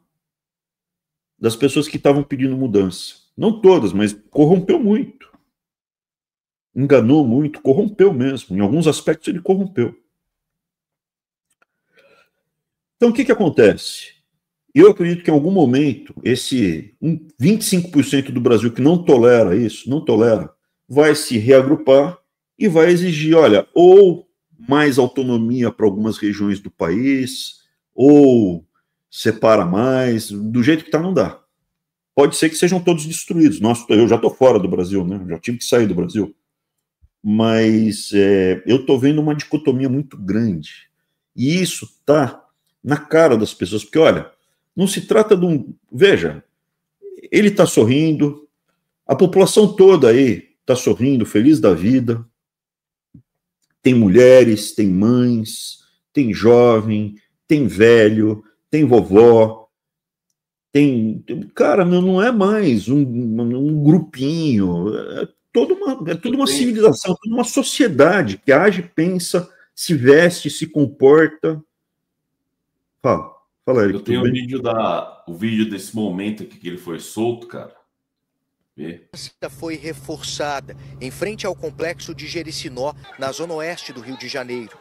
das pessoas que estavam pedindo mudança. Não todas, mas corrompeu muito. Enganou muito, corrompeu mesmo. Em alguns aspectos ele corrompeu. Então o que acontece? Eu acredito que em algum momento, esse 25% do Brasil que não tolera isso, vai se reagrupar e vai exigir, olha, ou mais autonomia para algumas regiões do país, ou separa mais, do jeito que está não dá. Pode ser que sejam todos destruídos. Eu já estou fora do Brasil, né? Já tive que sair do Brasil. Mas eu estou vendo uma dicotomia muito grande. E isso está na cara das pessoas, porque, olha, não se trata de um... Veja, ele está sorrindo, a população toda aí está sorrindo, feliz da vida. Tem mulheres, tem mães, tem jovem, tem velho, tem vovó, tem... Cara, não é mais um grupinho, é toda uma civilização, toda uma sociedade que age, pensa, se veste, se comporta. Fala, Eric. Eu tenho o vídeo desse momento aqui que ele foi solto, cara. Foi reforçada em frente ao complexo de Jericinó, na zona oeste do Rio de Janeiro.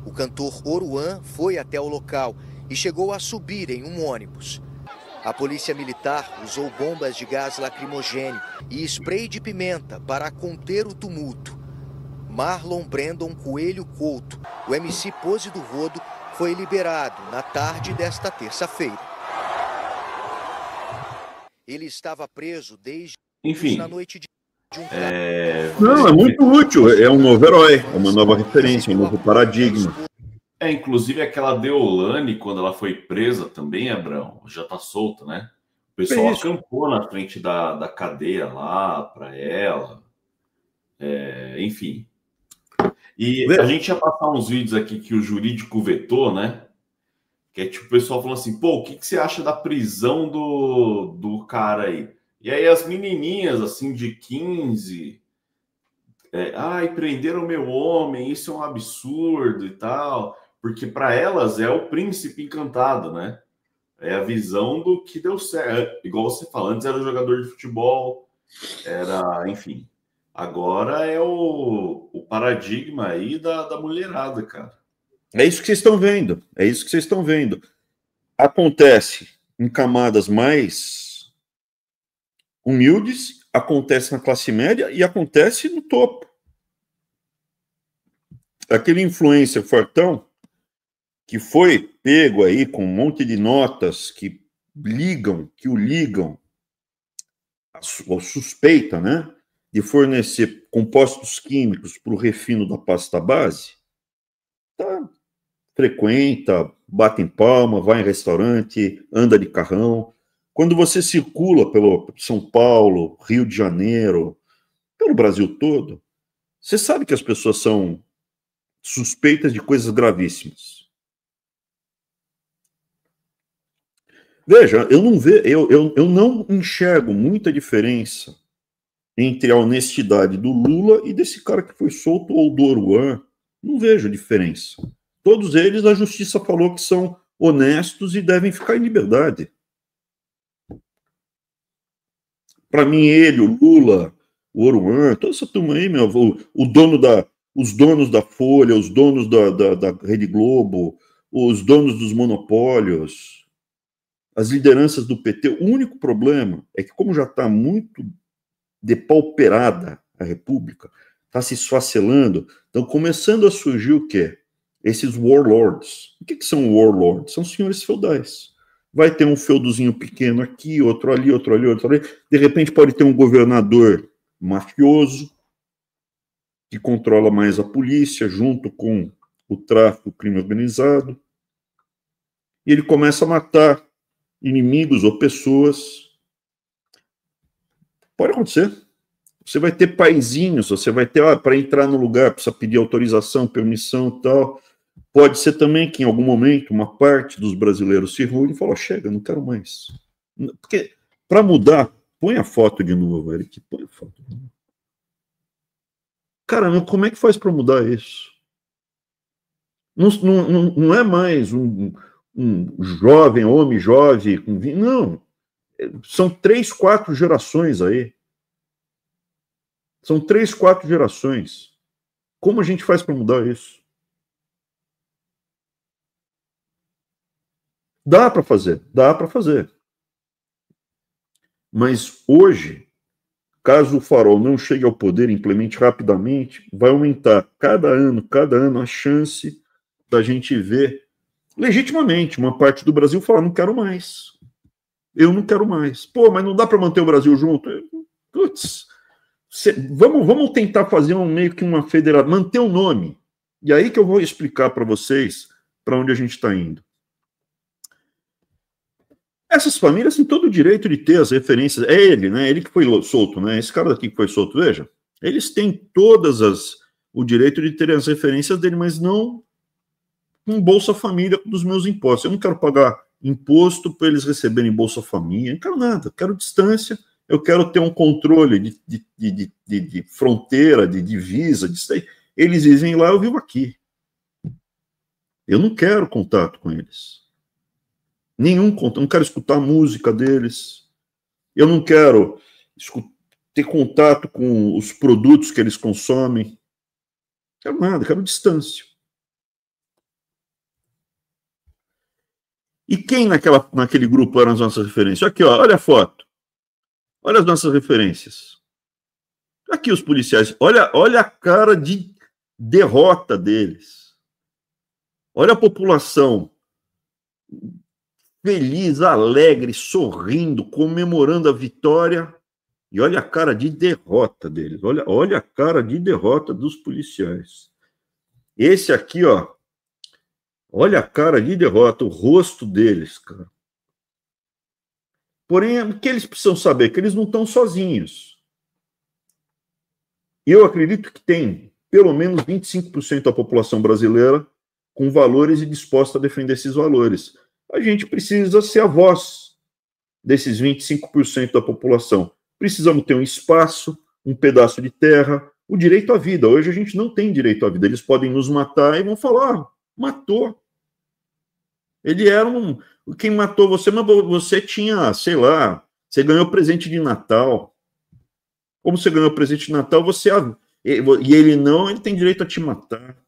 O cantor Oruan foi até o local e chegou a subir em um ônibus. A polícia militar usou bombas de gás lacrimogêneo e spray de pimenta para conter o tumulto. Marlon Brandon Coelho Couto, o MC Pose do Rodo, foi liberado na tarde desta terça-feira. Ele estava preso desde na noite de Não, é muito útil, é um novo herói, é uma nova referência, um novo paradigma. Inclusive aquela Deolane, quando ela foi presa também, Abrão, já tá solta, né? O pessoal acampou na frente da cadeia lá para ela. Enfim. E a gente ia passar uns vídeos aqui que o jurídico vetou, né? Que é tipo o pessoal falando assim, pô, o que você acha da prisão do cara aí? E aí as menininhas, assim, de 15... ai, prenderam meu homem, isso é um absurdo e tal, porque para elas é o príncipe encantado, né? É a visão do que deu certo. Igual você fala, antes era jogador de futebol, era, enfim. Agora é o paradigma aí da mulherada, cara. É isso que vocês estão vendo. É isso que vocês estão vendo. Acontece em camadas mais humildes, acontece na classe média e acontece no topo. Aquele influencer fortão que foi pego aí com um monte de notas que o ligam a suspeita, né, de fornecer compostos químicos para o refino da pasta base, tá, frequenta, bate em palma, vai em restaurante, anda de carrão. Quando você circula pelo São Paulo, Rio de Janeiro, pelo Brasil todo, você sabe que as pessoas são suspeitas de coisas gravíssimas. Veja, eu não enxergo muita diferença entre a honestidade do Lula e desse cara que foi solto, ou do Oruan. Não vejo diferença. Todos eles, a justiça falou que são honestos e devem ficar em liberdade. Para mim, ele, o Lula, o Oruan, toda essa turma aí, os donos da Folha, os donos da Rede Globo, os donos dos monopólios, as lideranças do PT, o único problema é que, como já está muito depauperada a República, está se esfacelando, estão começando a surgir o quê? Esses warlords. O que são warlords? São senhores feudais. Vai ter um feudozinho pequeno aqui, outro ali, outro ali, outro ali. De repente pode ter um governador mafioso que controla mais a polícia, junto com o tráfico, o crime organizado. E ele começa a matar inimigos ou pessoas. Pode acontecer. Você vai ter paizinhos, você vai ter, para entrar no lugar, precisa pedir autorização, permissão e tal. Pode ser também que, em algum momento, uma parte dos brasileiros se reúne e fala, chega, não quero mais. Porque, para mudar, põe a foto de novo, Eric, põe a foto de novo. Cara, como é que faz para mudar isso? Não é mais um jovem, homem jovem, não. São 3, 4 gerações aí. São 3, 4 gerações. Como a gente faz para mudar isso? Dá para fazer, dá para fazer. Mas hoje, caso o Farol não chegue ao poder e implemente rapidamente, vai aumentar cada ano a chance da gente ver legitimamente uma parte do Brasil falar, não quero mais. Eu não quero mais. Pô, mas não dá para manter o Brasil junto? Putz, vamos tentar fazer meio que uma federação, manter o nome. E aí que eu vou explicar para vocês para onde a gente está indo. Essas famílias têm todo o direito de ter as referências. É ele, né? Ele que foi solto, né? Esse cara daqui que foi solto, veja. Eles têm o direito de ter as referências dele, mas não com Bolsa Família dos meus impostos. Eu não quero pagar imposto para eles receberem Bolsa Família, não quero nada, eu quero distância, eu quero ter um controle de fronteira, de divisa, disso aí. Eles vivem lá, eu vivo aqui. Eu não quero contato com eles. Nenhum contato, não quero escutar a música deles, eu não quero ter contato com os produtos que eles consomem, não quero nada, quero distância. E quem naquele grupo eram as nossas referências? Aqui, ó, olha a foto. Olha as nossas referências. Aqui os policiais. Olha a cara de derrota deles. Olha a população feliz, alegre, sorrindo, comemorando a vitória. E olha a cara de derrota deles. Olha a cara de derrota dos policiais. Esse aqui, ó, Olha a cara de derrota, o rosto deles, cara. Porém, o que eles precisam saber? Que eles não estão sozinhos. Eu acredito que tem pelo menos 25% da população brasileira com valores e disposta a defender esses valores. A gente precisa ser a voz desses 25% da população. Precisamos ter um espaço, um pedaço de terra, o direito à vida. Hoje a gente não tem direito à vida. Eles podem nos matar e vão falar, matou. Ele era um... Quem matou você, mas você tinha, sei lá, você ganhou presente de Natal. Como você ganhou presente de Natal, você... E ele não, ele tem direito a te matar.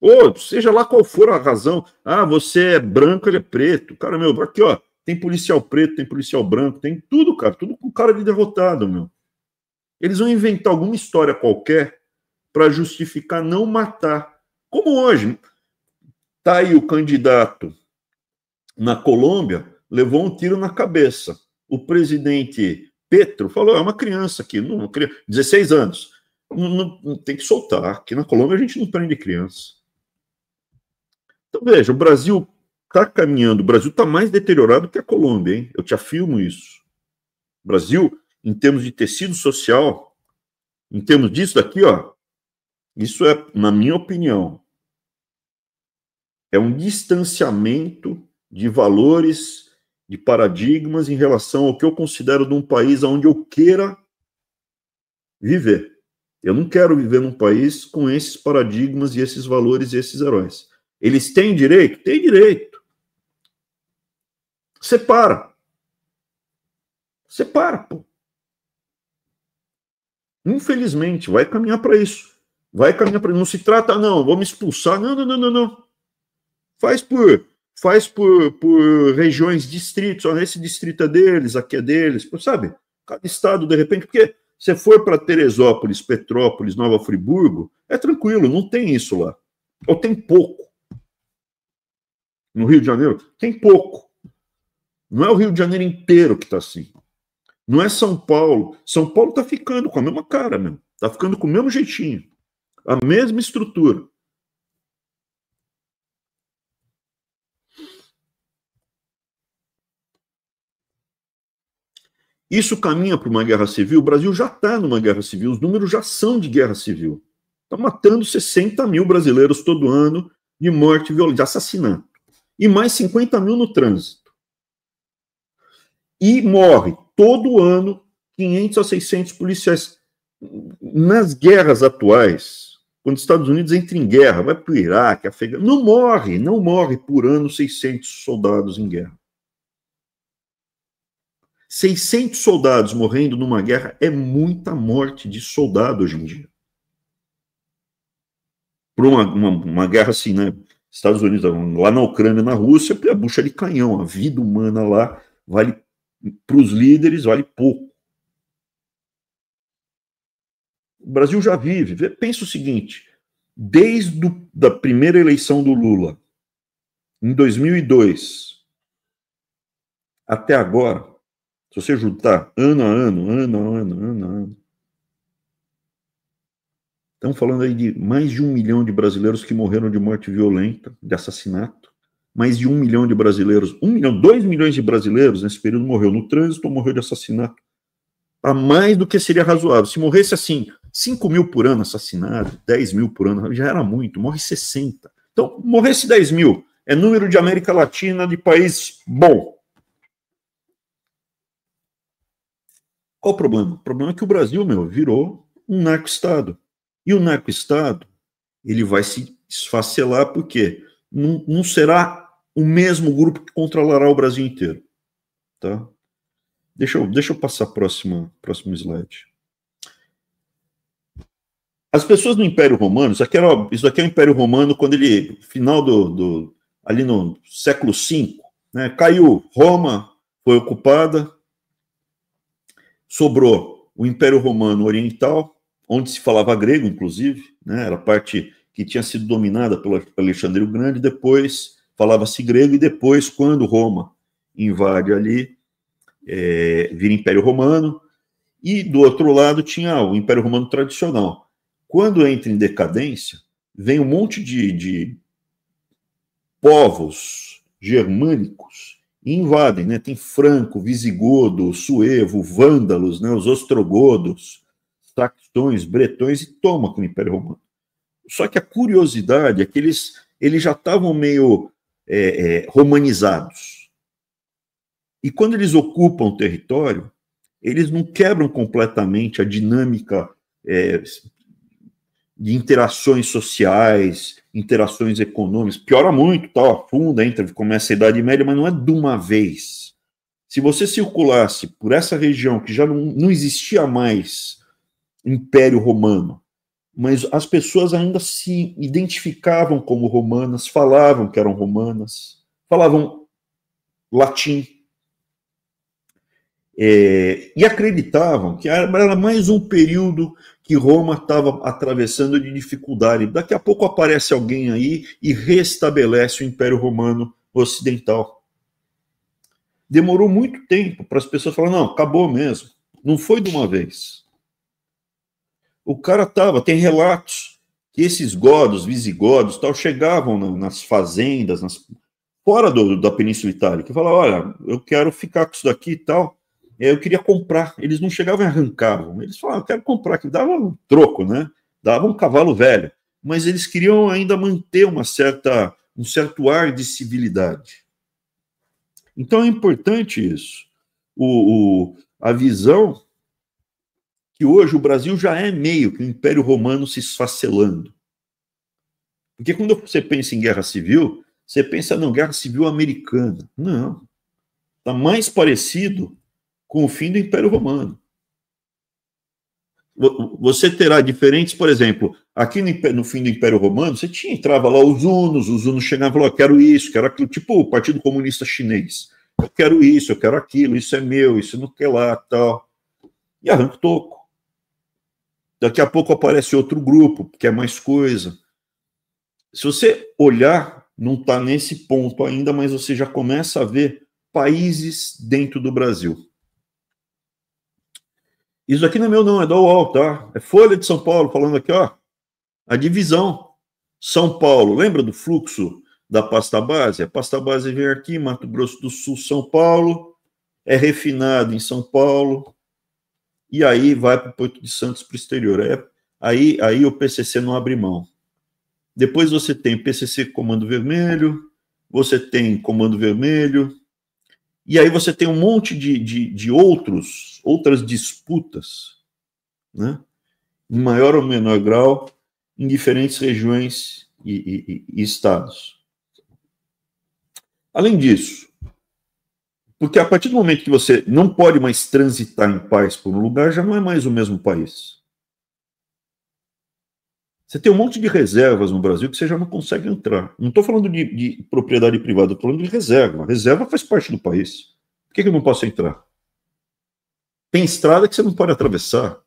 Ou seja lá qual for a razão. Ah, você é branco, ele é preto. Cara, meu, aqui, ó, tem policial preto, tem policial branco, tem tudo, cara. Tudo com cara de derrotado, meu. Eles vão inventar alguma história qualquer para justificar não matar. Como hoje. Tá aí o candidato na Colômbia, levou um tiro na cabeça. O presidente Petro falou, é uma criança aqui, 16 anos. Não tem que soltar. Aqui na Colômbia a gente não prende criança. Então, veja, o Brasil está caminhando, o Brasil está mais deteriorado que a Colômbia, hein? Eu te afirmo isso. O Brasil, em termos de tecido social, em termos disso daqui, ó, isso é, na minha opinião, é um distanciamento de valores, de paradigmas em relação ao que eu considero de um país onde eu queira viver. Eu não quero viver num país com esses paradigmas e esses valores e esses heróis. Eles têm direito? Tem direito. Separa. Separa, pô. Infelizmente, vai caminhar para isso. Vai caminhar para isso. Não se trata, não, vamos expulsar. Não. Faz por regiões, distritos. Ó, esse distrito é deles, aqui é deles. Sabe? Cada estado, de repente, porque você for para Teresópolis, Petrópolis, Nova Friburgo, é tranquilo, não tem isso lá. Ou tem pouco. No Rio de Janeiro, tem pouco. Não é o Rio de Janeiro inteiro que está assim. Não é São Paulo. São Paulo está ficando com a mesma cara, mesmo. Está ficando com o mesmo jeitinho. A mesma estrutura. Isso caminha para uma guerra civil. O Brasil já está numa guerra civil. Os números já são de guerra civil. Está matando 60 mil brasileiros todo ano de morte violenta, de assassinato. E mais 50 mil no trânsito. E morre todo ano 500 a 600 policiais. Nas guerras atuais, quando os Estados Unidos entram em guerra, vai para o Iraque, Afeganistão, não morre por ano 600 soldados em guerra. 600 soldados morrendo numa guerra é muita morte de soldado hoje em dia. Por uma guerra assim, né? Estados Unidos, lá na Ucrânia, na Rússia, a bucha de canhão, a vida humana lá vale, para os líderes, vale pouco. O Brasil já vive. Pensa o seguinte, desde da primeira eleição do Lula, em 2002, até agora, se você juntar ano a ano, estamos falando aí de mais de 1 milhão de brasileiros que morreram de morte violenta, de assassinato. Mais de 1 milhão de brasileiros, 2 milhões de brasileiros nesse período morreu no trânsito ou morreu de assassinato. A mais do que seria razoável. Se morresse assim, 5 mil por ano assassinado, 10 mil por ano, já era muito, morre 60. Então, morresse 10 mil, é número de América Latina de país bom. Qual o problema? O problema é que o Brasil, virou um narco-estado. E o narco-estado, ele vai se esfacelar porque não será o mesmo grupo que controlará o Brasil inteiro. Tá? Deixa eu passar próximo slide. As pessoas do Império Romano, isso aqui é o Império Romano quando ele, final ali no século V, né, caiu Roma, foi ocupada, sobrou o Império Romano Oriental, onde se falava grego, inclusive, né, era a parte que tinha sido dominada pelo Alexandre o Grande, depois falava-se grego, e depois, quando Roma invade ali, vira Império Romano, e do outro lado tinha o Império Romano tradicional. Quando entra em decadência, vem um monte de povos germânicos e invadem, né? Tem franco, visigodo, suevo, vândalos, né? Os ostrogodos, saxões, bretões, e tomam aquele Império Romano. Só que a curiosidade é que eles já estavam meio romanizados. E quando eles ocupam o território, eles não quebram completamente a dinâmica de interações sociais, interações econômicas. Piora muito, afunda, começa a Idade Média, mas não é de uma vez. Se você circulasse por essa região, que já não existia mais Império Romano, mas as pessoas ainda se identificavam como romanas, falavam que eram romanas, falavam latim, e acreditavam que era mais um período que Roma estava atravessando de dificuldade. Daqui a pouco aparece alguém aí e restabelece o Império Romano Ocidental. Demorou muito tempo para as pessoas falarem, não, acabou mesmo. Não foi de uma vez. O cara tem relatos que esses godos, visigodos, chegavam nas fazendas, fora da Península Itálica, e falavam, olha, eu quero ficar com isso daqui e tal. Eu queria comprar. Eles não chegavam e arrancavam. Eles falavam, eu quero comprar, que dava um troco, né? Dava um cavalo velho. Mas eles queriam ainda manter um certo ar de civilidade. Então é importante isso. A visão que hoje o Brasil já é meio que o Império Romano se esfacelando. Porque quando você pensa em guerra civil, você pensa, não, guerra civil americana. Não. Está mais parecido com o fim do Império Romano. Você terá diferentes, por exemplo, aqui no fim do Império Romano, você entrava lá os hunos chegavam e falavam, quero isso, quero aquilo, tipo o Partido Comunista Chinês. Eu quero isso, eu quero aquilo, isso é meu, isso não quer lá, tal. E arranca o toco. Daqui a pouco aparece outro grupo, que é mais coisa. Se você olhar, não está nesse ponto ainda, mas você já começa a ver países dentro do Brasil. Isso aqui não é meu, não, é da UOL, tá? É Folha de São Paulo, falando aqui, ó. A divisão. São Paulo, lembra do fluxo da pasta base? A pasta base vem aqui, Mato Grosso do Sul, São Paulo, é refinado em São Paulo, e aí vai para o Porto de Santos, para o exterior. Aí o PCC não abre mão. Depois você tem PCC Comando Vermelho, você tem Comando Vermelho, e aí você tem um monte de outras disputas, né, em maior ou menor grau, em diferentes regiões e estados. Além disso, porque a partir do momento que você não pode mais transitar em paz por um lugar, já não é mais o mesmo país. Você tem um monte de reservas no Brasil que você já não consegue entrar. Não estou falando de propriedade privada, estou falando de reserva. A reserva faz parte do país. Por que eu não posso entrar? Tem estrada que você não pode atravessar.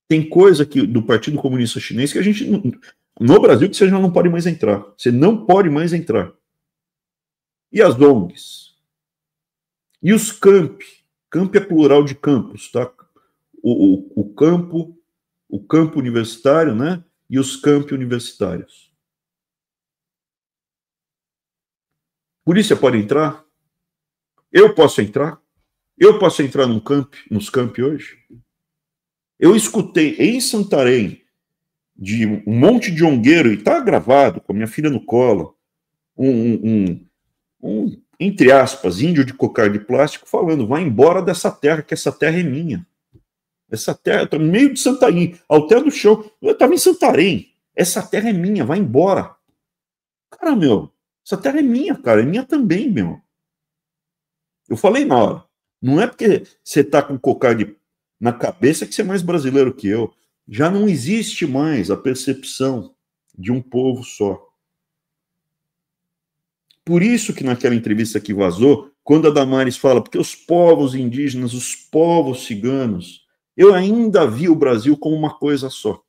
Tem coisa do Partido Comunista Chinês que a gente, no Brasil, que você já não pode mais entrar. Você não pode mais entrar. E as ONGs? E os campi? Campi é plural de campos, tá? O campo universitário, né? E os campi universitários. Polícia pode entrar? Eu posso entrar? Eu posso entrar nos campi hoje? Eu escutei em Santarém de um monte de ongueiro, e está gravado, com a minha filha no colo, entre aspas, índio de cocar de plástico, falando, vai embora dessa terra, que essa terra é minha. Essa terra, está no meio de Santarém, ao pé do chão, eu estava em Santarém, essa terra é minha, vai embora. Cara, meu, essa terra é minha, cara, é minha também, meu. Eu falei na hora, não é porque você está com cocar na cabeça que você é mais brasileiro que eu. Já não existe mais a percepção de um povo só. Por isso que naquela entrevista que vazou, quando a Damares fala, porque os povos indígenas, os povos ciganos, eu ainda vi o Brasil como uma coisa só.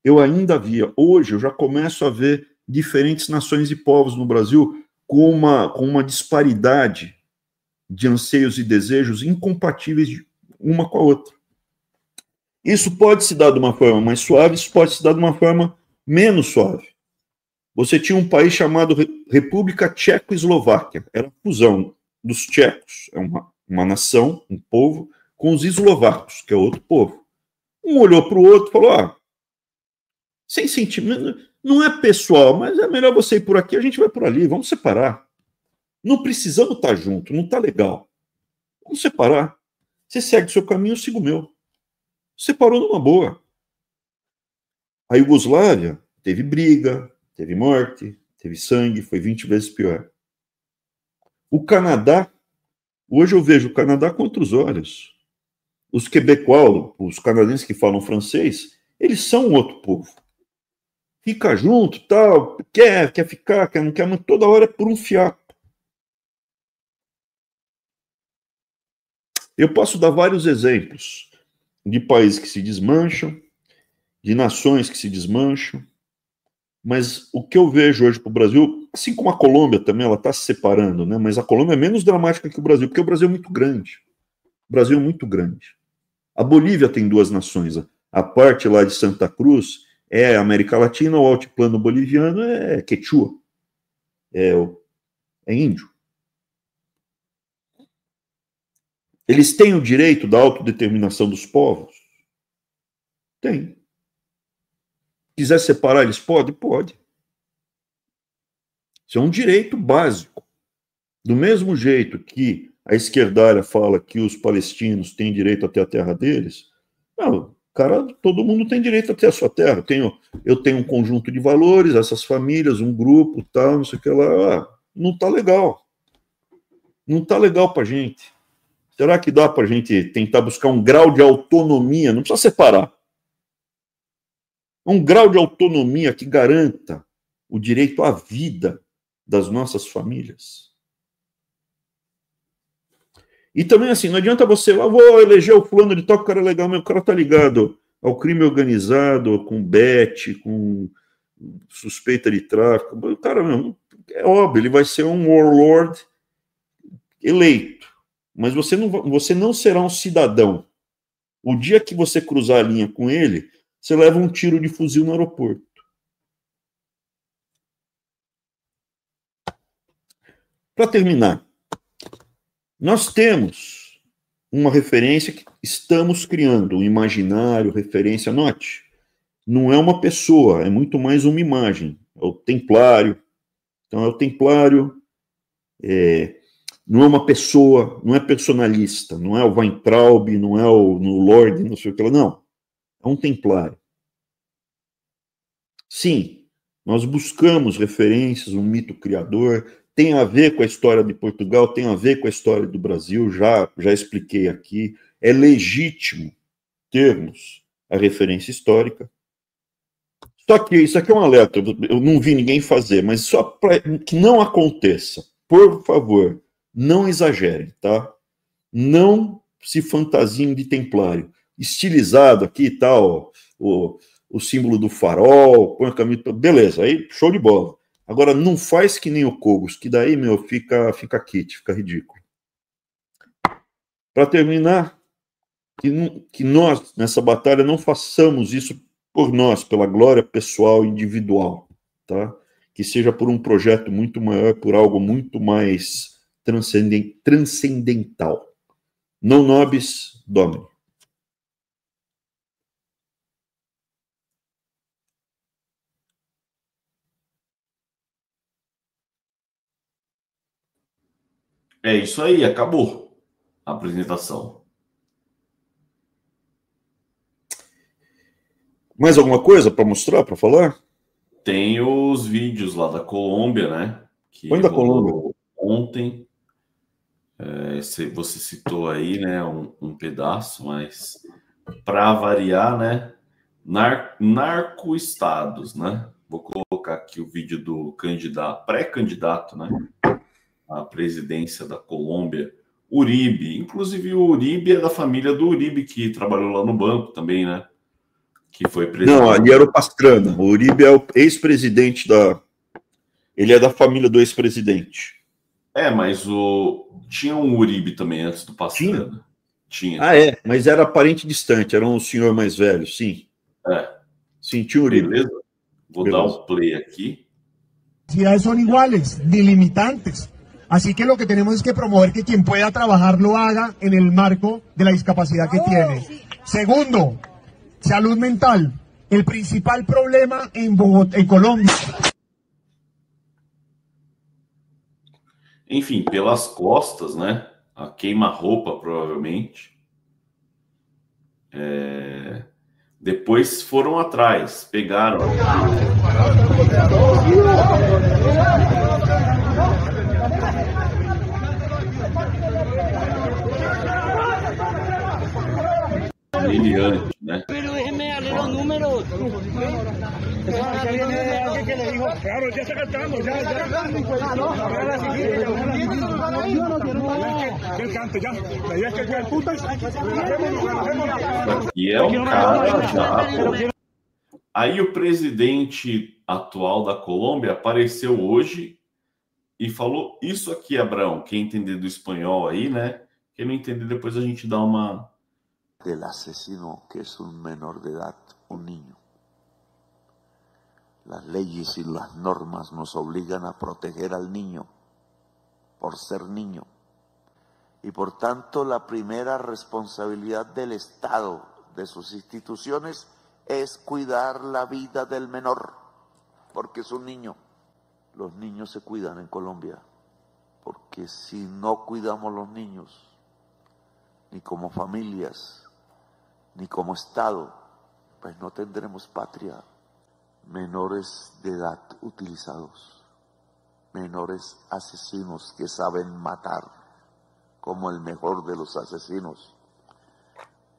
Eu ainda via. Hoje eu já começo a ver diferentes nações e povos no Brasil com uma disparidade de anseios e desejos incompatíveis uma com a outra. Isso pode se dar de uma forma mais suave, isso pode se dar de uma forma menos suave. você tinha um país chamado República Tcheco-Eslováquia. Era a fusão dos tchecos, é uma nação, um povo, com os eslovacos, que é outro povo. Um olhou para o outro e falou, sem sentimento, não é pessoal, mas é melhor você ir por aqui, a gente vai por ali, vamos separar. Não precisamos estar junto, não está legal. Vamos separar. Você segue o seu caminho, eu sigo o meu. Separou numa boa. A Iugoslávia teve briga, teve morte, teve sangue, foi 20 vezes pior. O Canadá, hoje eu vejo o Canadá com outros olhos. Os quebecois, os canadenses que falam francês, eles são um outro povo. Fica junto, tal, quer ficar, quer não quer, mas toda hora é por um fiapo. Eu posso dar vários exemplos de países que se desmancham, de nações que se desmancham, mas o que eu vejo hoje para o Brasil, assim como a Colômbia também, ela está se separando, né? Mas a Colômbia é menos dramática que o Brasil, porque o Brasil é muito grande. O Brasil é muito grande. A Bolívia tem duas nações. A parte lá de Santa Cruz é América Latina, o altiplano boliviano é quechua, é índio. Eles têm o direito da autodeterminação dos povos? Tem. Quiser separar, eles podem? Pode. Isso é um direito básico. Do mesmo jeito que a esquerdária fala que os palestinos têm direito a ter a terra deles, não, cara, todo mundo tem direito a ter a sua terra. Eu tenho um conjunto de valores, essas famílias, um grupo, tal, não sei o que lá. Não está legal. Não está legal para a gente. Será que dá para a gente tentar buscar um grau de autonomia? Não precisa separar. Um grau de autonomia que garanta o direito à vida das nossas famílias. E também assim, não adianta você, vou eleger o fulano de tal, o cara é legal, mas o cara tá ligado ao crime organizado, com bet, com suspeita de tráfico. O cara, é óbvio, ele vai ser um warlord eleito. Mas você não será um cidadão. O dia que você cruzar a linha com ele, você leva um tiro de fuzil no aeroporto. Para terminar, nós temos uma referência que estamos criando, um imaginário, referência, note, não é uma pessoa, é muito mais uma imagem, é o templário. Então é o templário, não é uma pessoa, não é personalista, não é o Weintraub, não é o Lorde, não sei o que lá, não. É um templário. Sim, nós buscamos referências, um mito criador, tem a ver com a história de Portugal, tem a ver com a história do Brasil, já expliquei aqui. É legítimo termos a referência histórica. Só que isso aqui é um alerta, eu não vi ninguém fazer, mas só para que não aconteça, por favor, não exagerem, tá? Não se fantasiem de templário. Estilizado aqui e tal, o símbolo do farol, põe a camisa, beleza, aí show de bola. Agora, não faz que nem o Cogos, que daí, fica kit, fica ridículo. Para terminar, que nós, nessa batalha, não façamos isso por nós, pela glória pessoal individual, tá? Que seja por um projeto muito maior, por algo muito mais transcendental. Non nobis domini. É isso aí, acabou a apresentação. Mais alguma coisa para mostrar, para falar? Tem os vídeos lá da Colômbia, né? Que Põe da Colômbia. Ontem. Você citou aí, né? Um pedaço, mas para variar, né? Narcoestados, né? Vou colocar aqui o vídeo do pré-candidato, né? À presidência da Colômbia, Uribe. Inclusive, o Uribe é da família do Uribe, que trabalhou lá no banco também, né? Que foi presidente. Não, ali era o Pastrana. O Uribe é o ex-presidente da... Ele é da família do ex-presidente. Mas tinha um Uribe também antes do Pastrana. Tinha. Mas era parente distante, era um senhor mais velho, sim. Sim, tinha Uribe. Beleza? Vou dar um play aqui. Son iguales, delimitantes. Así que lo que tenemos es que promover que quien pueda trabajar lo haga en el marco de la discapacidad que tiene. Segundo, salud mental. El principal problema en Bogotá, en Colombia. Enfim, pelas costas, né? A queima-roupa, provavelmente. Depois foram atrás, pegaram. Brilhante, né? Pero déjeme darle los números. Claro, ya sacamos, E é um cara já. Aí o presidente atual da Colômbia apareceu hoje e falou isso aqui, Abraão. Quem entender do espanhol aí, né? Quem não entender, depois a gente dá uma... Del asesino que es un menor de edad, un niño. Las leyes y las normas nos obligan a proteger al niño por ser niño. Y por tanto la primera responsabilidad del Estado, de sus instituciones, es cuidar la vida del menor, porque es un niño. Los niños se cuidan en Colombia, porque si no cuidamos los niños, ni como familias, ni como Estado, pues no tendremos patria. Menores de edad utilizados, menores asesinos que saben matar, como el mejor de los asesinos,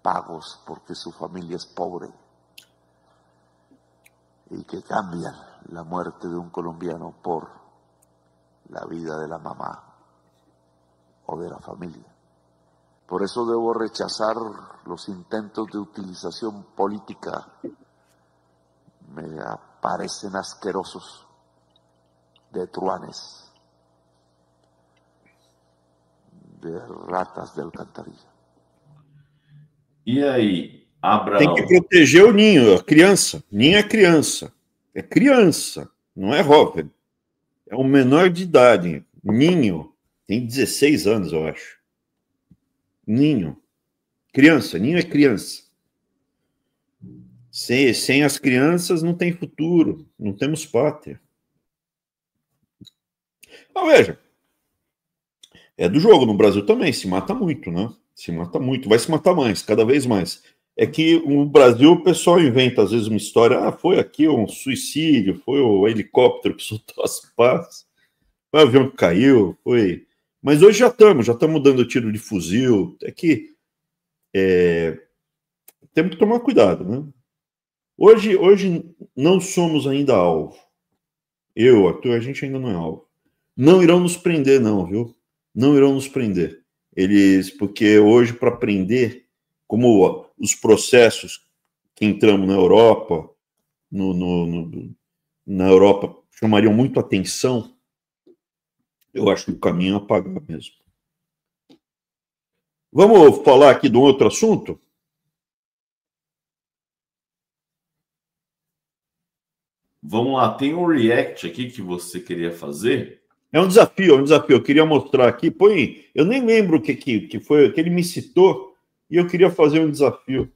pagos porque su familia es pobre, y que cambian la muerte de un colombiano por la vida de la mamá o de la familia. Por eso debo rechazar los intentos de utilización política. Me parecen asquerosos, de truanes, de ratas de alcantarilla. E aí, Abraão? Tem que proteger o ninho, a criança. Ninho é criança. É criança, não é jovem. É um menor de idade. Ninho tem 16 anos, eu acho. Ninho. Criança, ninho é criança. Sem as crianças não tem futuro, não temos pátria. Então, veja, é do jogo. No Brasil também se mata muito, né? Se mata muito, vai se matar mais, cada vez mais. É que no Brasil o pessoal inventa às vezes uma história, foi aqui um suicídio, foi o helicóptero que soltou as pás, foi o avião que caiu, foi... Mas hoje já estamos dando tiro de fuzil, é que temos que tomar cuidado, né? Hoje não somos ainda alvo. Eu, Arthur, a gente ainda não é alvo. Não irão nos prender, não, viu? Não irão nos prender. Porque hoje, para prender, como os processos que entramos na Europa, na Europa chamariam muito atenção, eu acho que o caminho é apagar mesmo. Vamos falar aqui de um outro assunto? Vamos lá, tem um react aqui que você queria fazer? É um desafio. Eu queria mostrar aqui. Eu nem lembro o que foi, que ele me citou, e eu queria fazer um desafio.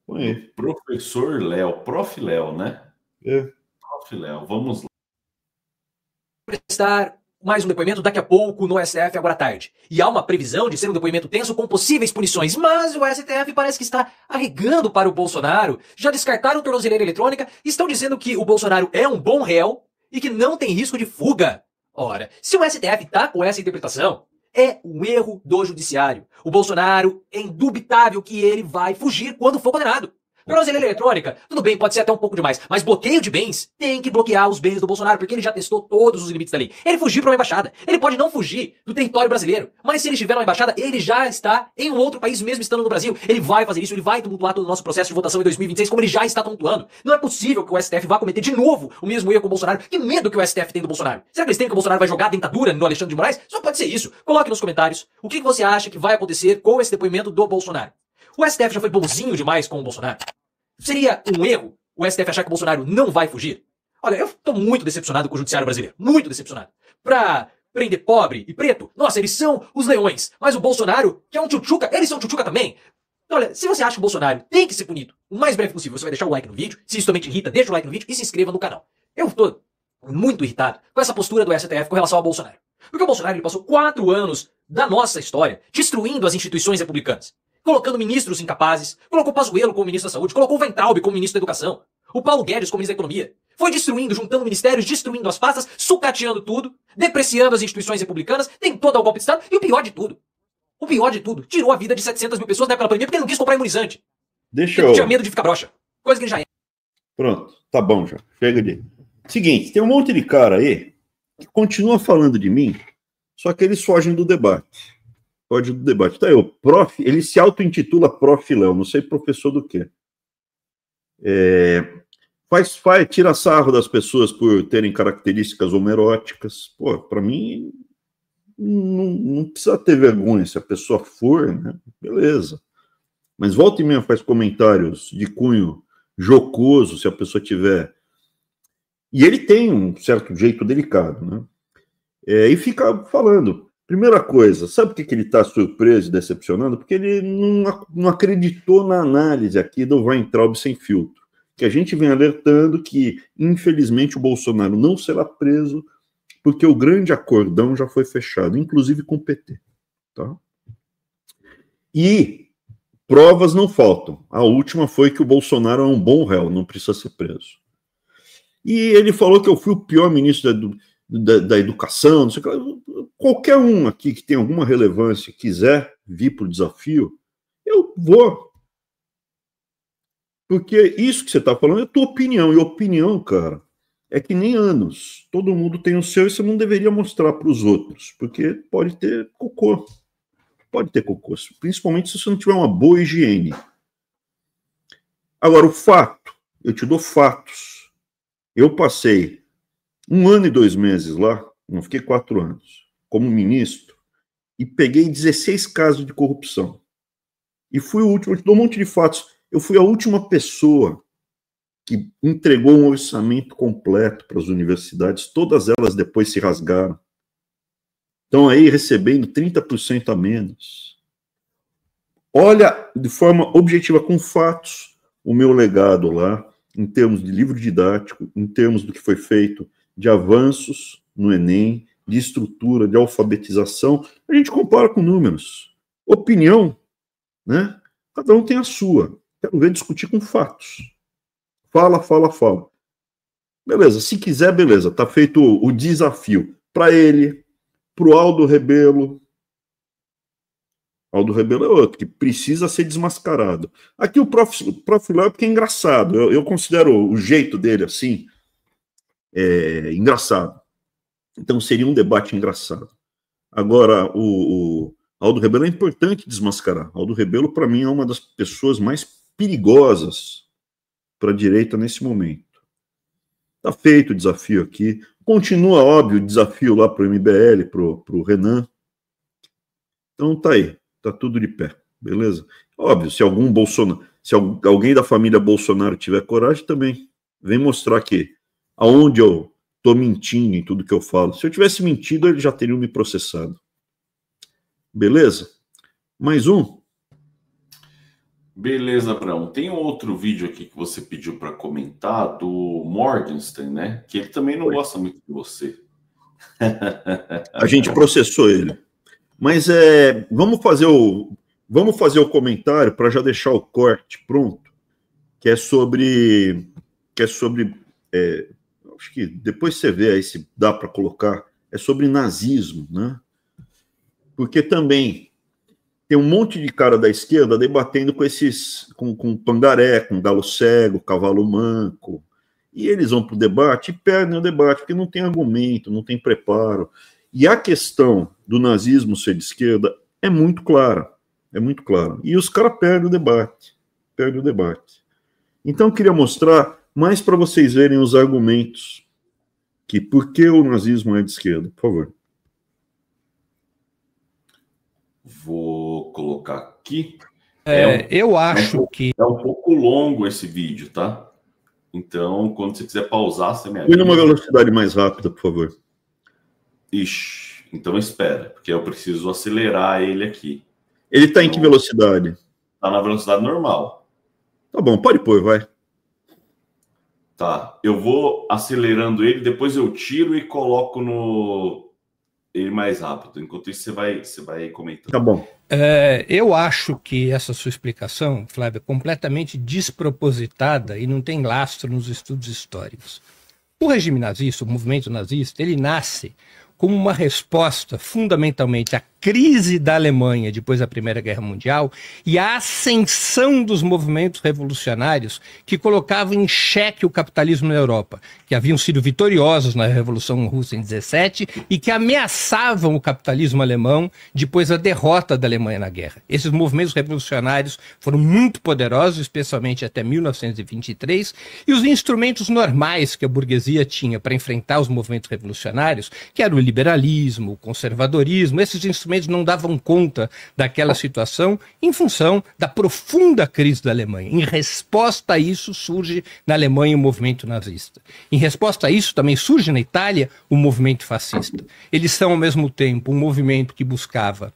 Põe aí. Professor Léo, Prof. Léo, né? É. Prof. Léo, vamos lá. Prestar mais um depoimento daqui a pouco no STF, agora à tarde. E há uma previsão de ser um depoimento tenso com possíveis punições, mas o STF parece que está arregando para o Bolsonaro. Já descartaram tornozeleira eletrônica e estão dizendo que o Bolsonaro é um bom réu e que não tem risco de fuga. Ora, se o STF está com essa interpretação, é um erro do judiciário. O Bolsonaro, é indubitável que ele vai fugir quando for condenado. Tornozeleira eletrônica, tudo bem, pode ser até um pouco demais, mas bloqueio de bens tem que bloquear os bens do Bolsonaro, porque ele já testou todos os limites da lei. Ele fugiu para uma embaixada, ele pode não fugir do território brasileiro, mas se ele estiver numa embaixada, ele já está em um outro país, mesmo estando no Brasil. Ele vai fazer isso, ele vai tumultuar todo o nosso processo de votação em 2026, como ele já está tumultuando. Não é possível que o STF vá cometer de novo o mesmo erro com o Bolsonaro. Que medo que o STF tem do Bolsonaro? Será que eles temem que o Bolsonaro vai jogar a dentadura no Alexandre de Moraes? Só pode ser isso. Coloque nos comentários o que você acha que vai acontecer com esse depoimento do Bolsonaro. O STF já foi bonzinho demais com o Bolsonaro? Seria um erro o STF achar que o Bolsonaro não vai fugir? Olha, eu tô muito decepcionado com o judiciário brasileiro. Muito decepcionado. Pra prender pobre e preto, nossa, eles são os leões. Mas o Bolsonaro, que é um tchutchuca, eles são tchutchuca também. Olha, se você acha que o Bolsonaro tem que ser punido o mais breve possível, você vai deixar o like no vídeo. Se isso também te irrita, deixa o like no vídeo e se inscreva no canal. Eu tô muito irritado com essa postura do STF com relação ao Bolsonaro. Porque o Bolsonaro ele passou 4 anos da nossa história destruindo as instituições republicanas. Colocando ministros incapazes, colocou o Pazuello como ministro da Saúde, colocou o Weintraub como ministro da Educação, o Paulo Guedes como ministro da Economia. Foi destruindo, juntando ministérios, destruindo as pastas, sucateando tudo, depreciando as instituições republicanas, tentou dar o golpe de Estado e o pior de tudo, tirou a vida de 700 mil pessoas na época da pandemia porque ele não quis comprar imunizante. Deixa Ele eu... tinha medo de ficar broxa. Coisa que ele já é. Pronto, tá bom já. Chega de... Seguinte, tem um monte de cara aí que continua falando de mim, só que eles fogem do debate. Fogem do debate. Tá aí, o prof, ele se auto-intitula Prof. Léo, não sei professor do quê. Tira sarro das pessoas por terem características homeróticas. Pô, para mim, não precisa ter vergonha. Se a pessoa for, né? Beleza. Mas volta e meia faz comentários de cunho jocoso, se a pessoa tiver... E ele tem um certo jeito delicado, né? E fica falando. Primeira coisa, sabe por que ele está surpreso e decepcionado? Porque ele não acreditou na análise aqui do Weintraub sem filtro. Que a gente vem alertando que, infelizmente, o Bolsonaro não será preso porque o grande acordão já foi fechado, inclusive com o PT. Tá? E provas não faltam. A última foi que o Bolsonaro é um bom réu, não precisa ser preso. E ele falou que eu fui o pior ministro da educação, não sei o que. Qualquer um aqui que tenha alguma relevância, quiser vir para o desafio, eu vou. Porque isso que você está falando é tua opinião. E opinião, cara, é que nem anos. Todo mundo tem o seu e você não deveria mostrar para os outros. Porque pode ter cocô. Pode ter cocô. Principalmente se você não tiver uma boa higiene. Agora, o fato. Eu te dou fatos. Eu passei 1 ano e 2 meses lá, não fiquei 4 anos, como ministro, e peguei 16 casos de corrupção. E fui o último, eu te dou um monte de fatos, eu fui a última pessoa que entregou um orçamento completo para as universidades, todas elas depois se rasgaram. Estão aí recebendo 30% a menos. Olha, de forma objetiva, com fatos, o meu legado lá, em termos de livro didático, em termos do que foi feito de avanços no Enem, de estrutura, de alfabetização, a gente compara com números. Opinião, né? Cada um tem a sua. Quero ver discutir com fatos. Fala. Beleza, se quiser, beleza. Tá feito o desafio para ele, para o Aldo Rebelo. Aldo Rebelo é outro, que precisa ser desmascarado. Aqui o Prof. Léo é porque é engraçado. Eu considero o jeito dele assim engraçado. Então seria um debate engraçado. Agora, o Aldo Rebelo é importante desmascarar. Aldo Rebelo, para mim, é uma das pessoas mais perigosas para a direita nesse momento. Está feito o desafio aqui. Continua, óbvio, o desafio lá para o MBL, para o Renan. Então tá aí. Tá tudo de pé, beleza? Óbvio, se alguém da família Bolsonaro tiver coragem, também vem mostrar que aonde eu tô mentindo em tudo que eu falo. Se eu tivesse mentido, eles já teriam me processado. Beleza? Mais um? Beleza, Abraão. Tem um outro vídeo aqui que você pediu para comentar do Morgenstern, né? Que ele também não gosta muito de você. A gente processou ele. Mas vamos fazer o comentário para já deixar o corte pronto, que é sobre acho que depois você vê aí se dá para colocar, é sobre nazismo, né? Porque também tem um monte de cara da esquerda debatendo com pangaré, com galo cego, cavalo manco, e eles vão para o debate e perdem o debate, porque não tem argumento, não tem preparo. E a questão do nazismo ser de esquerda é muito clara. E os caras perdem o debate. Então eu queria mostrar mais para vocês verem os argumentos que por que o nazismo é de esquerda. Por favor. Vou colocar aqui. Eu acho que... É um pouco longo esse vídeo, tá? Então, quando você quiser pausar, você me Põe avisa. numa velocidade mais rápida, por favor. Ixi, então espera, porque eu preciso acelerar ele aqui. Ele está em que velocidade? Está na velocidade normal. Tá bom, pode pôr, vai. Tá, eu vou acelerando ele, depois eu tiro e coloco no ele mais rápido. Enquanto isso, você vai comentando. Tá bom. Eu acho que essa sua explicação, Flávio, é completamente despropositada e não tem lastro nos estudos históricos. O regime nazista, o movimento nazista, ele nasce como uma resposta fundamentalmente à crise da Alemanha depois da Primeira Guerra Mundial e à ascensão dos movimentos revolucionários que colocavam em xeque o capitalismo na Europa, que haviam sido vitoriosos na Revolução Russa em 17 e que ameaçavam o capitalismo alemão depois da derrota da Alemanha na guerra. Esses movimentos revolucionários foram muito poderosos, especialmente até 1923, e os instrumentos normais que a burguesia tinha para enfrentar os movimentos revolucionários, que eram o liberalismo, o conservadorismo, esses instrumentos não davam conta daquela situação em função da profunda crise da Alemanha. Em resposta a isso surge na Alemanha o movimento nazista. Em resposta a isso também surge na Itália o movimento fascista. Eles são ao mesmo tempo um movimento que buscava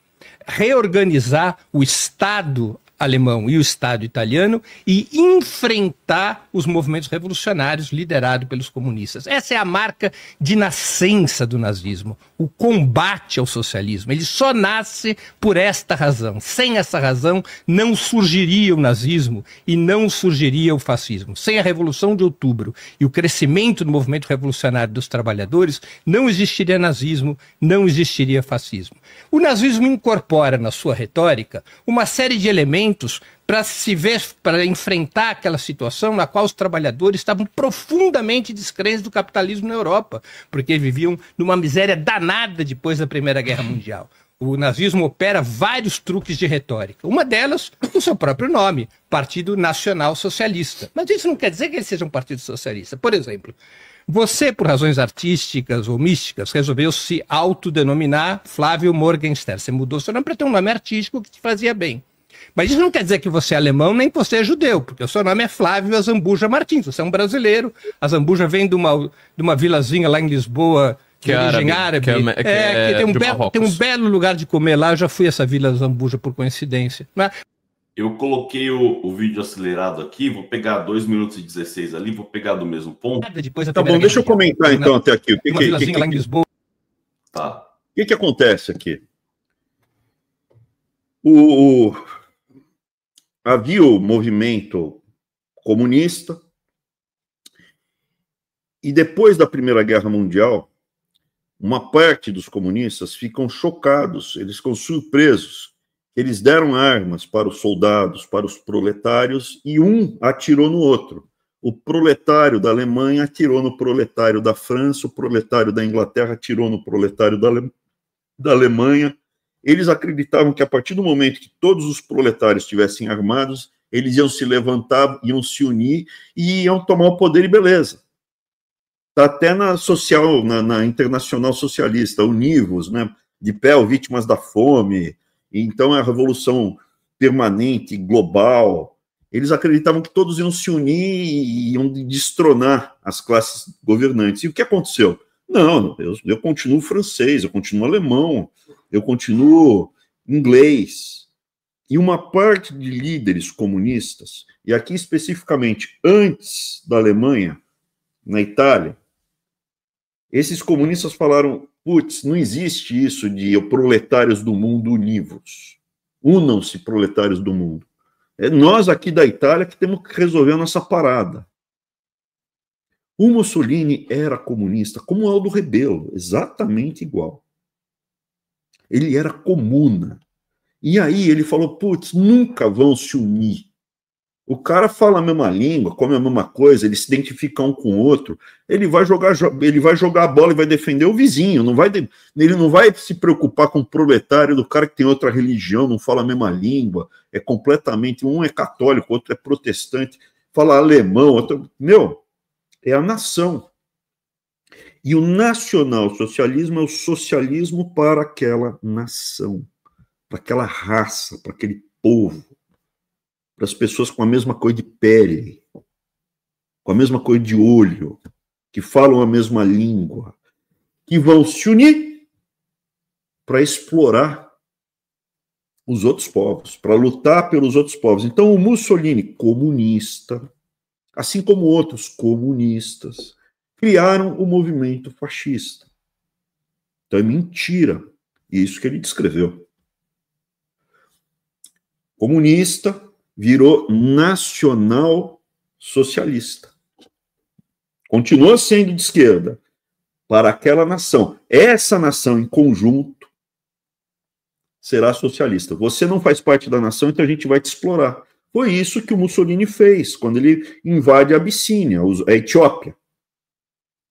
reorganizar o Estado alemão e o Estado italiano e enfrentar os movimentos revolucionários liderados pelos comunistas. Essa é a marca de nascença do nazismo, o combate ao socialismo. Ele só nasce por esta razão. Sem essa razão, não surgiria o nazismo e não surgiria o fascismo. Sem a Revolução de Outubro e o crescimento do movimento revolucionário dos trabalhadores, não existiria nazismo, não existiria fascismo. O nazismo incorpora na sua retórica uma série de elementos para enfrentar aquela situação na qual os trabalhadores estavam profundamente descrentes do capitalismo na Europa, porque viviam numa miséria danada depois da Primeira Guerra Mundial. O nazismo opera vários truques de retórica. Uma delas, o seu próprio nome, Partido Nacional Socialista. Mas isso não quer dizer que ele seja um partido socialista. Por exemplo, você, por razões artísticas ou místicas, resolveu se autodenominar Flávio Morgenstern. Você mudou seu nome para ter um nome artístico que te fazia bem. Mas isso não quer dizer que você é alemão nem que você é judeu, porque o seu nome é Flávio Azambuja Martins. Você é um brasileiro. Azambuja vem de uma vilazinha lá em Lisboa, que é origem árabe. Que tem um belo lugar de comer lá. Eu já fui a essa vila Azambuja por coincidência. Mas eu coloquei o vídeo acelerado aqui, vou pegar 2 minutos e 16 ali, vou pegar do mesmo ponto. Tá bom, deixa eu comentar então até aqui. Tá. O que acontece aqui? Havia o movimento comunista e depois da Primeira Guerra Mundial, uma parte dos comunistas ficam chocados, eles ficam surpresos. Eles deram armas para os soldados, para os proletários, e um atirou no outro. O proletário da Alemanha atirou no proletário da França, o proletário da Inglaterra atirou no proletário da Alemanha. Eles acreditavam que a partir do momento que todos os proletários estivessem armados, eles iam se levantar, iam se unir e iam tomar o poder e beleza. Está até na Internacional Socialista, Univos, né, de pé, vítimas da fome. Então, a revolução permanente, global. Eles acreditavam que todos iam se unir e iam destronar as classes governantes. E o que aconteceu? Não, eu continuo francês, eu continuo alemão, eu continuo inglês. E uma parte de líderes comunistas, e aqui especificamente antes da Alemanha, na Itália, esses comunistas falaram: putz, não existe isso de proletários do mundo univos. Unam-se, proletários do mundo. É nós aqui da Itália que temos que resolver a nossa parada. O Mussolini era comunista, como o Aldo Rebelo, exatamente igual. Ele era comuna. E aí ele falou: putz, nunca vão se unir. O cara fala a mesma língua, come a mesma coisa, ele se identifica um com o outro, ele vai jogar a bola e vai defender o vizinho, ele não vai se preocupar com o proletário do cara que tem outra religião, não fala a mesma língua, é completamente, um é católico, outro é protestante, fala alemão, outro, é a nação. E o nacional-socialismo é o socialismo para aquela nação, para aquela raça, para aquele povo, para as pessoas com a mesma cor de pele. com a mesma cor de olho, que falam a mesma língua, que vão se unir para explorar os outros povos, para lutar pelos outros povos. Então, o Mussolini, comunista, assim como outros comunistas, criaram o movimento fascista. Então, é mentira isso que ele descreveu. Comunista virou nacional-socialista. Continua sendo de esquerda para aquela nação. Essa nação em conjunto será socialista. Você não faz parte da nação, então a gente vai te explorar. Foi isso que o Mussolini fez quando ele invade a Abissínia, a Etiópia.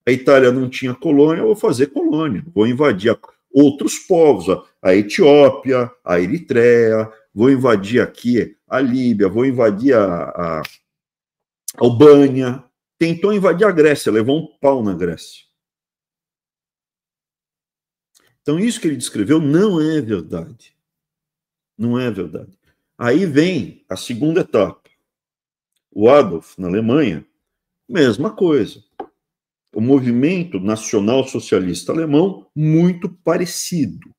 A Itália não tinha colônia, eu vou fazer colônia. Vou invadir outros povos, a Etiópia, a Eritreia, vou invadir aqui a Líbia, vou invadir a Albânia. Tentou invadir a Grécia, levou um pau na Grécia. Então, isso que ele descreveu não é verdade. Não é verdade. Aí vem a segunda etapa. O Adolf, na Alemanha, mesma coisa. O movimento nacional socialista alemão, muito parecido.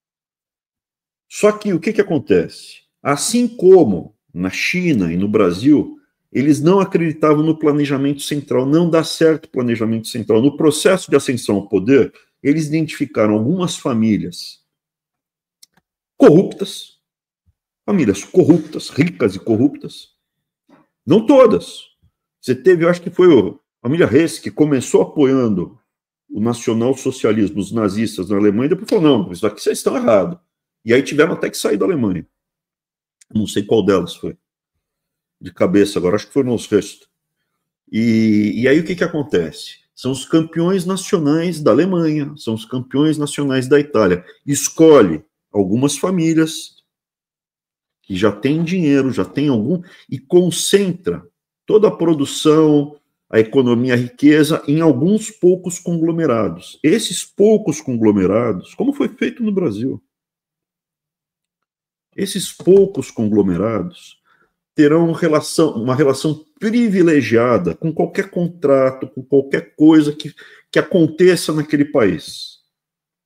Só que o que acontece? Assim como na China e no Brasil, eles não acreditavam no planejamento central, não dá certo o planejamento central. No processo de ascensão ao poder, eles identificaram algumas famílias corruptas, ricas e corruptas, não todas. Você teve, eu acho que foi a família Hess que começou apoiando o nacional-socialismo, os nazistas na Alemanha, e depois falou, não, isso aqui vocês estão errados. E aí tiveram até que sair da Alemanha. Não sei qual delas foi. De cabeça agora, acho que foi nos restos. E aí o que acontece? São os campeões nacionais da Alemanha, são os campeões nacionais da Itália. Escolhe algumas famílias que já têm dinheiro, já têm algum, e concentra toda a produção, a economia, a riqueza em alguns poucos conglomerados. Esses poucos conglomerados, como foi feito no Brasil, esses poucos conglomerados terão uma relação privilegiada com qualquer contrato, com qualquer coisa que aconteça naquele país.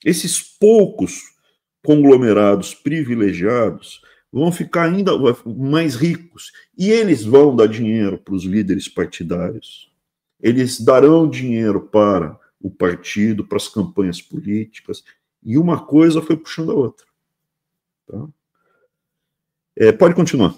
Esses poucos conglomerados privilegiados vão ficar ainda mais ricos, e eles vão dar dinheiro para os líderes partidários, eles darão dinheiro para o partido, para as campanhas políticas, e uma coisa foi puxando a outra. Tá? Pode continuar.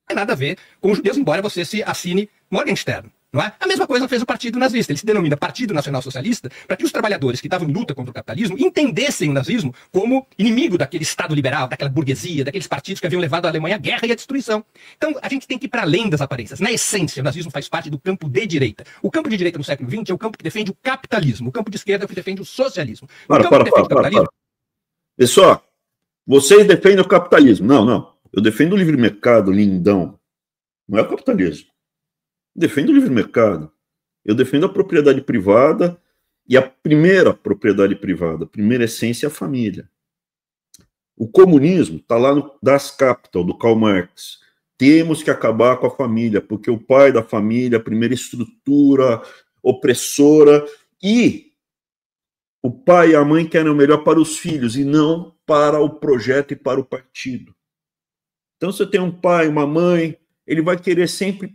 Não tem nada a ver com os judeus, embora você se assine Morgenstern. Não é? A mesma coisa fez o Partido Nazista. Ele se denomina Partido Nacional Socialista para que os trabalhadores que estavam em luta contra o capitalismo entendessem o nazismo como inimigo daquele Estado liberal, daquela burguesia, daqueles partidos que haviam levado a Alemanha à guerra e à destruição. Então, a gente tem que ir para além das aparências. Na essência, o nazismo faz parte do campo de direita. O campo de direita no século XX é o campo que defende o capitalismo. O campo de esquerda é o que defende o socialismo. Para. Pessoal, vocês defendem o capitalismo. Não. Eu defendo o livre mercado, lindão. Não é o capitalismo. Defendo o livre mercado. Eu defendo a propriedade privada, e a primeira propriedade privada, a primeira essência é a família. O comunismo está lá no Das Kapital, do Karl Marx. Temos que acabar com a família, porque o pai da família, a primeira estrutura opressora, e o pai e a mãe querem o melhor para os filhos e não para o projeto e para o partido. Então, se você tem um pai, uma mãe, ele vai querer sempre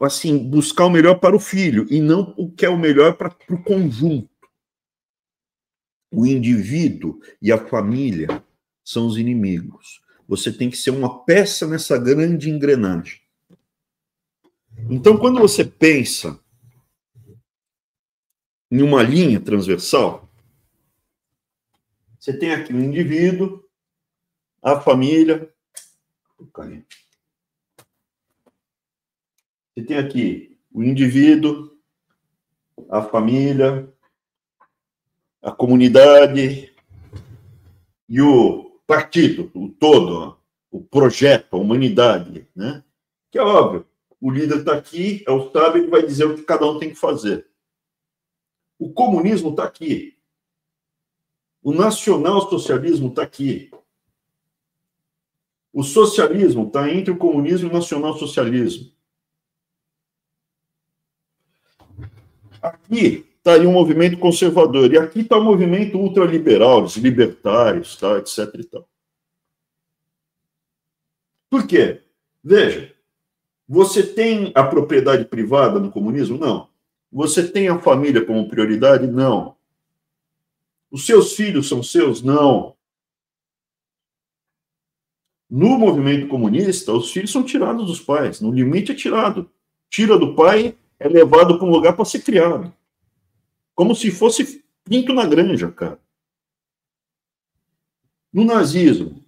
assim, buscar o melhor para o filho, e não o que é o melhor para o conjunto. O indivíduo e a família são os inimigos. Você tem que ser uma peça nessa grande engrenagem. Então, quando você pensa em uma linha transversal, você tem aqui o indivíduo, a família. Você tem aqui o indivíduo, a família, a comunidade e o partido, o todo, o projeto, a humanidade, né? Que é óbvio, o líder está aqui, é o sábio, ele vai dizer o que cada um tem que fazer. O comunismo está aqui. O nacional-socialismo está aqui. O socialismo está entre o comunismo e o nacional-socialismo. Aqui está aí um movimento conservador, e aqui está o movimento ultraliberal, os libertários, tá, etc. e tal. Por quê? Veja, você tem a propriedade privada no comunismo? Não. Você tem a família como prioridade? Não. Os seus filhos são seus? Não. No movimento comunista, os filhos são tirados dos pais. No limite é tirado. Tira do pai, é levado para um lugar para ser criado. Como se fosse pinto na granja, cara. No nazismo,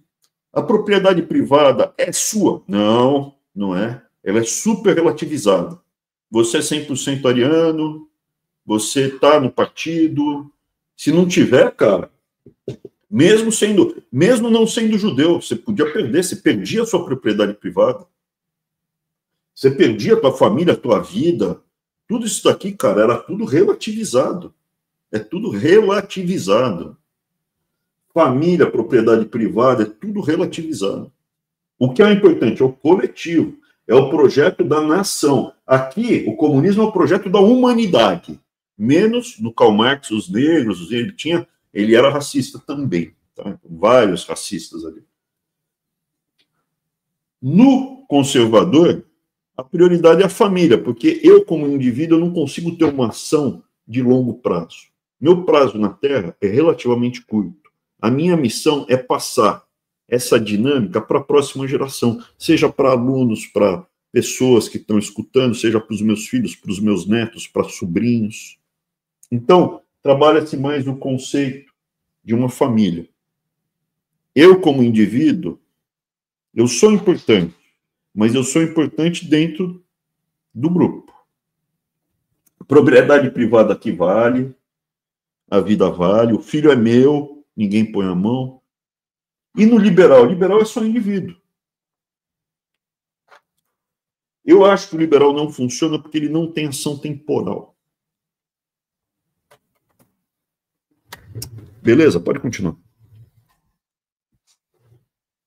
a propriedade privada é sua? Não, não é. Ela é super relativizada. Você é 100% ariano, você está no partido. Se não tiver, cara, mesmo não sendo judeu, você podia perder, você perdia a sua propriedade privada. Você perdia a tua família, a tua vida. Tudo isso daqui, cara, era tudo relativizado. É tudo relativizado. Família, propriedade privada, é tudo relativizado. O que é importante é o coletivo, é o projeto da nação. Aqui, o comunismo é o projeto da humanidade. Menos no Karl Marx, os negros, ele era racista também. Tá? Vários racistas ali. No conservador, a prioridade é a família, porque eu, como indivíduo, eu não consigo ter uma ação de longo prazo. Meu prazo na Terra é relativamente curto. A minha missão é passar essa dinâmica para a próxima geração, seja para alunos, para pessoas que estão escutando, seja para os meus filhos, para os meus netos, para sobrinhos. Então, trabalha-se mais o conceito de uma família. Eu, como indivíduo, eu sou importante, mas eu sou importante dentro do grupo. A propriedade privada aqui vale, a vida vale, o filho é meu, ninguém põe a mão. E no liberal? O liberal é só indivíduo. Eu acho que o liberal não funciona porque ele não tem ação temporal. Beleza? Pode continuar.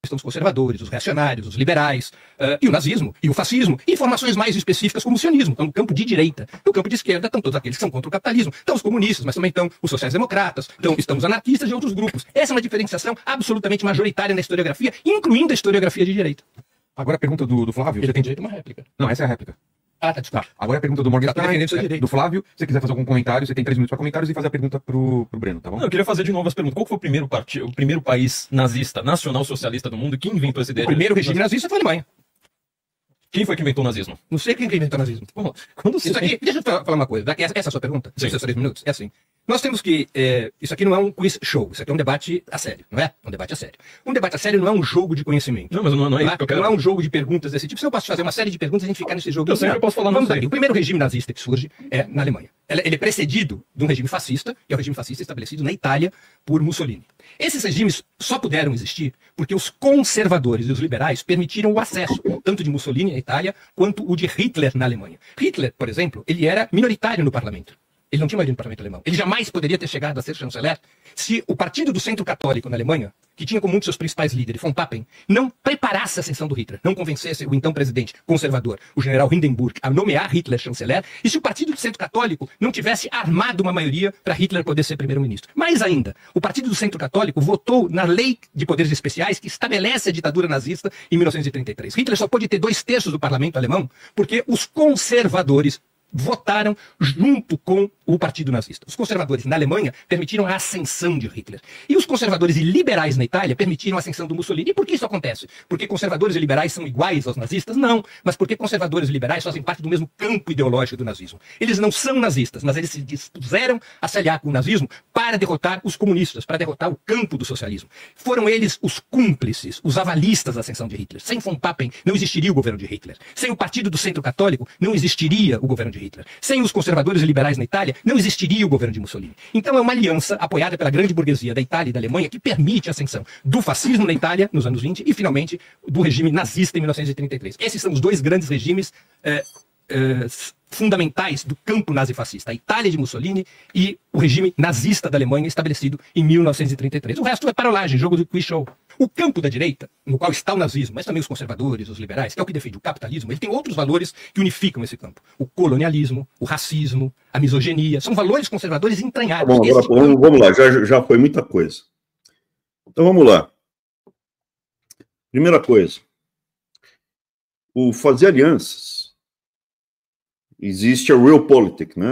Estão os conservadores, os reacionários, os liberais, e o nazismo, e o fascismo, e formações mais específicas como o sionismo. Então, no campo de direita. No campo de esquerda estão todos aqueles que são contra o capitalismo. Estão os comunistas, mas também estão os sociais-democratas, estão os anarquistas e outros grupos. Essa é uma diferenciação absolutamente majoritária na historiografia, incluindo a historiografia de direita. Agora a pergunta do Flávio. Ele tem direito a uma réplica. Não, essa é a réplica. Ah, tá, desculpa. Agora a pergunta do Morgan Stein, do Flávio. Se você quiser fazer algum comentário, você tem 3 minutos para comentários e fazer a pergunta pro Breno, tá bom? Não, eu queria fazer de novo as perguntas. Qual foi o primeiro país nazista, nacional socialista do mundo? E quem inventou essa ideia? O primeiro regime nazista foi a Alemanha. Quem foi que inventou o nazismo? Não sei quem inventou o nazismo. Pô, quando isso aqui, deixa eu falar uma coisa. Essa é a sua pergunta? Sim. Seus 3 minutos? É assim. Nós temos que... isso aqui não é um quiz show. Isso aqui é um debate a sério, não é? Um debate a sério. Um debate a sério não é um jogo de conhecimento. Não, mas não é isso que eu quero. Não é um jogo de perguntas desse tipo. Se eu posso fazer uma série de perguntas e a gente ficar nesse jogo... Eu sempre posso falar Vamos aqui. O primeiro regime nazista que surge é na Alemanha. Ele é precedido de um regime fascista, que é o regime fascista estabelecido na Itália por Mussolini. Esses regimes só puderam existir porque os conservadores e os liberais permitiram o acesso, tanto de Mussolini na Itália, quanto o de Hitler na Alemanha. Hitler, por exemplo, ele era minoritário no parlamento. Ele não tinha maioria no parlamento alemão. Ele jamais poderia ter chegado a ser chanceler se o partido do centro católico na Alemanha, que tinha como um dos seus principais líderes, von Papen, não preparasse a ascensão do Hitler, não convencesse o então presidente conservador, o general Hindenburg, a nomear Hitler chanceler, e se o partido do centro católico não tivesse armado uma maioria para Hitler poder ser primeiro-ministro. Mais ainda, o partido do centro católico votou na lei de poderes especiais que estabelece a ditadura nazista em 1933. Hitler só pôde ter 2/3 do parlamento alemão porque os conservadores votaram junto com o partido nazista. Os conservadores na Alemanha permitiram a ascensão de Hitler. E os conservadores e liberais na Itália permitiram a ascensão do Mussolini. E por que isso acontece? Porque conservadores e liberais são iguais aos nazistas? Não. Mas porque conservadores e liberais fazem parte do mesmo campo ideológico do nazismo. Eles não são nazistas, mas eles se dispuseram a se aliar com o nazismo para derrotar os comunistas, para derrotar o campo do socialismo. Foram eles os cúmplices, os avalistas da ascensão de Hitler. Sem von Papen não existiria o governo de Hitler. Sem o partido do centro católico não existiria o governo de Hitler. Sem os conservadores e liberais na Itália, não existiria o governo de Mussolini. Então é uma aliança apoiada pela grande burguesia da Itália e da Alemanha que permite a ascensão do fascismo na Itália nos anos 20 e, finalmente, do regime nazista em 1933. Esses são os dois grandes regimes fundamentais do campo nazifascista. A Itália de Mussolini e o regime nazista da Alemanha estabelecido em 1933. O resto é parolagem, jogo do quiz show. O campo da direita, no qual está o nazismo, mas também os conservadores, os liberais, que é o que defende o capitalismo, ele tem outros valores que unificam esse campo. O colonialismo, o racismo, a misoginia, são valores conservadores entranhados. Bom, agora, vamos lá, já foi muita coisa. Então vamos lá. Primeira coisa, o fazer alianças. Existe a realpolitik, né?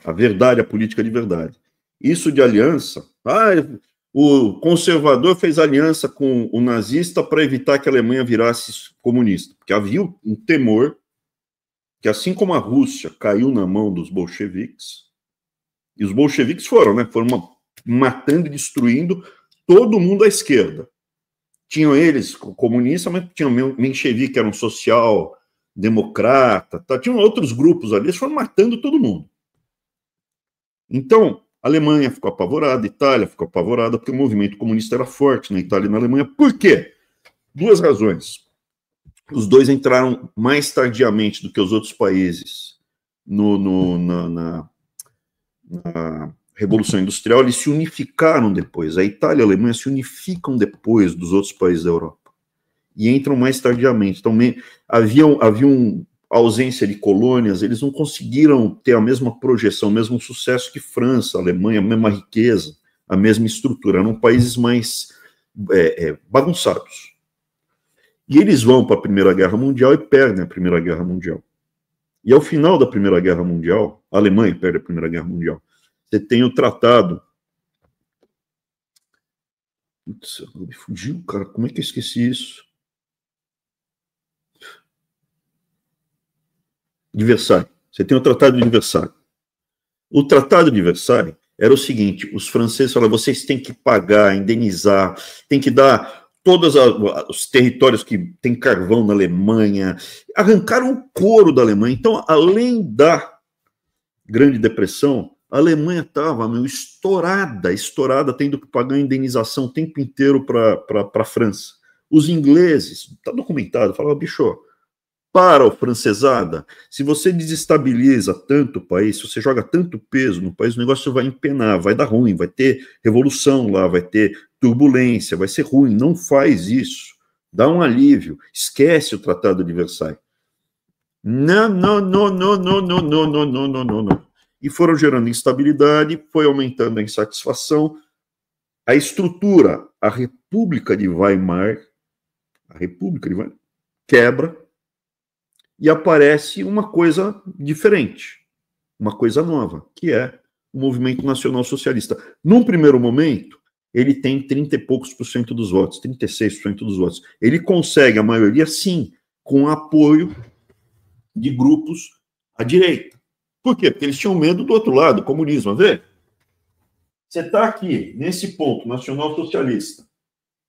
A verdade, a política de verdade. Isso de aliança, o conservador fez aliança com o nazista para evitar que a Alemanha virasse comunista, porque havia um temor que, assim como a Rússia caiu na mão dos bolcheviques, e os bolcheviques foram matando e destruindo todo mundo à esquerda. Tinham eles comunistas, mas tinham menchevique, que era um social-democrata, tinham outros grupos ali, eles foram matando todo mundo. Então, a Alemanha ficou apavorada, a Itália ficou apavorada, porque o movimento comunista era forte na Itália e na Alemanha. Por quê? Duas razões. Os dois entraram mais tardiamente do que os outros países na Revolução Industrial, eles se unificaram depois. A Itália e a Alemanha se unificam depois dos outros países da Europa. E entram mais tardiamente. Então, havia ausência de colônias, eles não conseguiram ter a mesma projeção, o mesmo sucesso que França, Alemanha, a mesma riqueza, a mesma estrutura. Eram países mais bagunçados. E eles vão para a Primeira Guerra Mundial e perdem a Primeira Guerra Mundial. E ao final da Primeira Guerra Mundial, a Alemanha perde a Primeira Guerra Mundial. Você tem o tratado... Putz, me fugiu, cara. Como é que eu esqueci isso? De Versailles. Você tem o Tratado de Versailles. O Tratado de Versailles era o seguinte: os franceses falaram, vocês têm que pagar, indenizar, tem que dar todos os territórios que tem carvão na Alemanha, arrancaram o couro da Alemanha. Então, além da Grande Depressão, a Alemanha estava estourada, tendo que pagar a indenização o tempo inteiro para a França. Os ingleses, está documentado, falavam, bicho, para o francesada, se você desestabiliza tanto o país, se você joga tanto peso no país, o negócio vai empenar, vai dar ruim, vai ter revolução lá, vai ter turbulência, vai ser ruim. Não faz isso. Dá um alívio. Esquece o Tratado de Versailles. Não. E foram gerando instabilidade, foi aumentando a insatisfação. A estrutura, a República de Weimar quebra, e aparece uma coisa diferente, uma coisa nova, que é o movimento nacional socialista. Num primeiro momento, ele tem 30 e poucos por cento dos votos, 36% dos votos. Ele consegue a maioria, sim, com apoio de grupos à direita. Por quê? Porque eles tinham medo do outro lado, do comunismo. Vê? Você está aqui, nesse ponto, nacional socialista.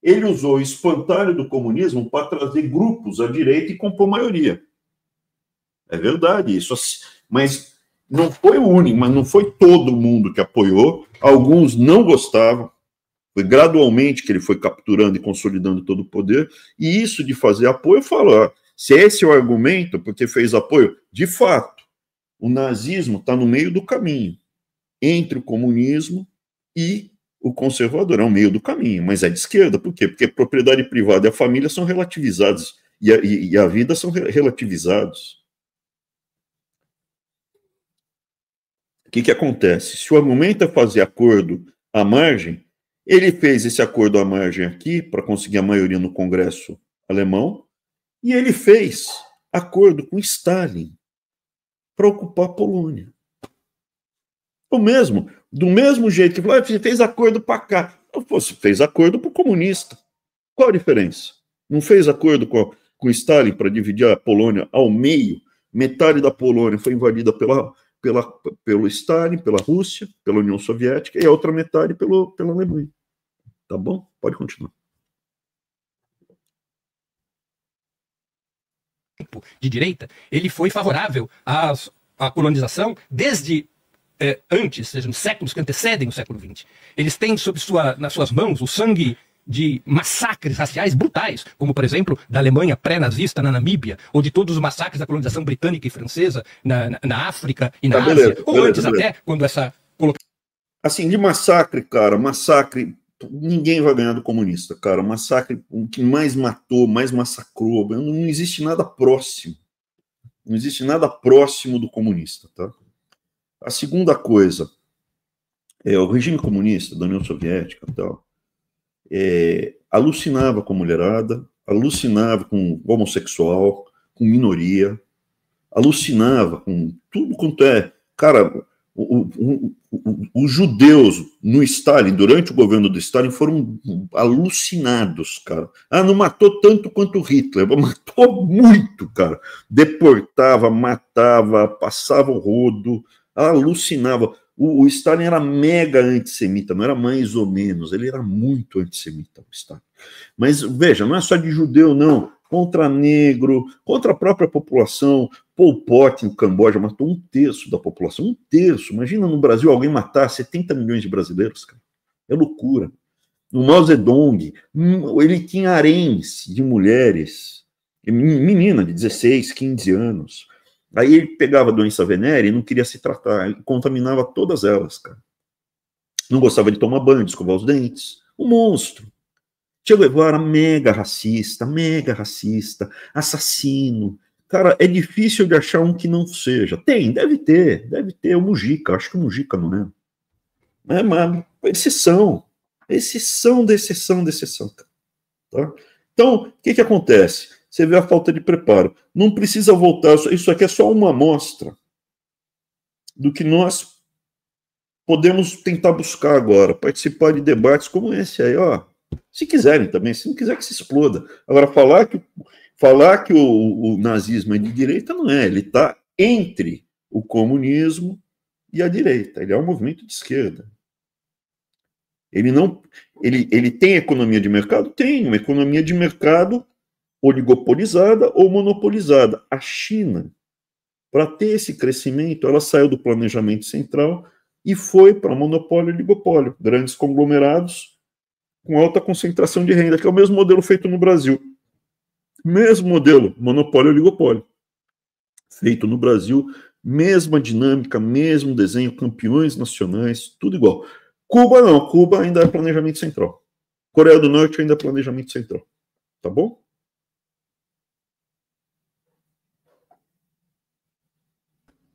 Ele usou o espantalho do comunismo para trazer grupos à direita e compor maioria. É verdade isso, mas não foi o único, mas não foi todo mundo que apoiou. Alguns não gostavam. Foi gradualmente que ele foi capturando e consolidando todo o poder. E isso de fazer apoio, eu falo, se esse é o argumento, porque fez apoio, de fato, o nazismo está no meio do caminho entre o comunismo e o conservador. É o meio do caminho, mas é de esquerda. Por quê? Porque a propriedade privada e a família são relativizados e a vida são relativizados. O que acontece? Se o argumento é fazer acordo à margem, ele fez esse acordo à margem aqui para conseguir a maioria no Congresso alemão, e ele fez acordo com Stalin para ocupar a Polônia. Do mesmo jeito que você fez acordo para cá. Você fez acordo para o comunista. Qual a diferença? Não fez acordo com Stalin para dividir a Polônia ao meio? Metade da Polônia foi invadida pelo Stalin, pela Rússia, pela União Soviética, e a outra metade pela Alemanha. Tá bom? Pode continuar. De direita, ele foi favorável à colonização desde antes, ou seja, nos séculos que antecedem o século XX. Eles têm nas suas mãos o sangue de massacres raciais brutais, como, por exemplo, da Alemanha pré-nazista na Namíbia, ou de todos os massacres da colonização britânica e francesa na África e na Ásia, ou antes até, quando essa... Assim, de massacre, cara, massacre ninguém vai ganhar do comunista, cara. O massacre, o que mais matou, mais massacrou, não existe nada próximo. Não existe nada próximo do comunista, tá? A segunda coisa, o regime comunista da União Soviética e tal, alucinava com a mulherada, alucinava com homossexual, com minoria, alucinava com tudo quanto é. Cara, os judeus no Stalin, durante o governo do Stalin, foram alucinados, cara. Não matou tanto quanto Hitler, matou muito, cara. Deportava, matava, passava o rodo, alucinava. O Stalin era mega antissemita, não era mais ou menos, ele era muito antissemita, o Stalin. Mas, veja, não é só de judeu, não. Contra negro, contra a própria população. Pol Pot, no Camboja, matou 1/3 da população. 1/3. Imagina no Brasil alguém matar 70 milhões de brasileiros, cara. É loucura. No Mao Zedong, ele tinha haréns de mulheres, menina de 16, 15 anos. Aí ele pegava a doença venérea e não queria se tratar, ele contaminava todas elas, cara. Não gostava de tomar banho, de escovar os dentes. Um monstro. Che Guevara, mega racista, assassino. Cara, é difícil de achar um que não seja. Deve ter o Mujica, acho que o Mujica não é. É uma exceção da exceção, cara. Tá? Então, o que acontece? Você vê a falta de preparo. Não precisa voltar, isso aqui é só uma amostra do que nós podemos tentar buscar agora, participar de debates como esse aí, ó. Se quiserem também, se não quiser que se exploda. Agora, falar que o nazismo é de direita, não é. Ele está entre o comunismo e a direita. Ele é um movimento de esquerda. Ele tem economia de mercado? Tem, uma economia de mercado oligopolizada ou monopolizada. A China, para ter esse crescimento, ela saiu do planejamento central e foi para monopólio e oligopólio. Grandes conglomerados com alta concentração de renda, que é o mesmo modelo feito no Brasil. Mesmo modelo, monopólio e oligopólio. Feito no Brasil, mesma dinâmica, mesmo desenho, campeões nacionais, tudo igual. Cuba não, Cuba ainda é planejamento central. Coreia do Norte ainda é planejamento central. Tá bom?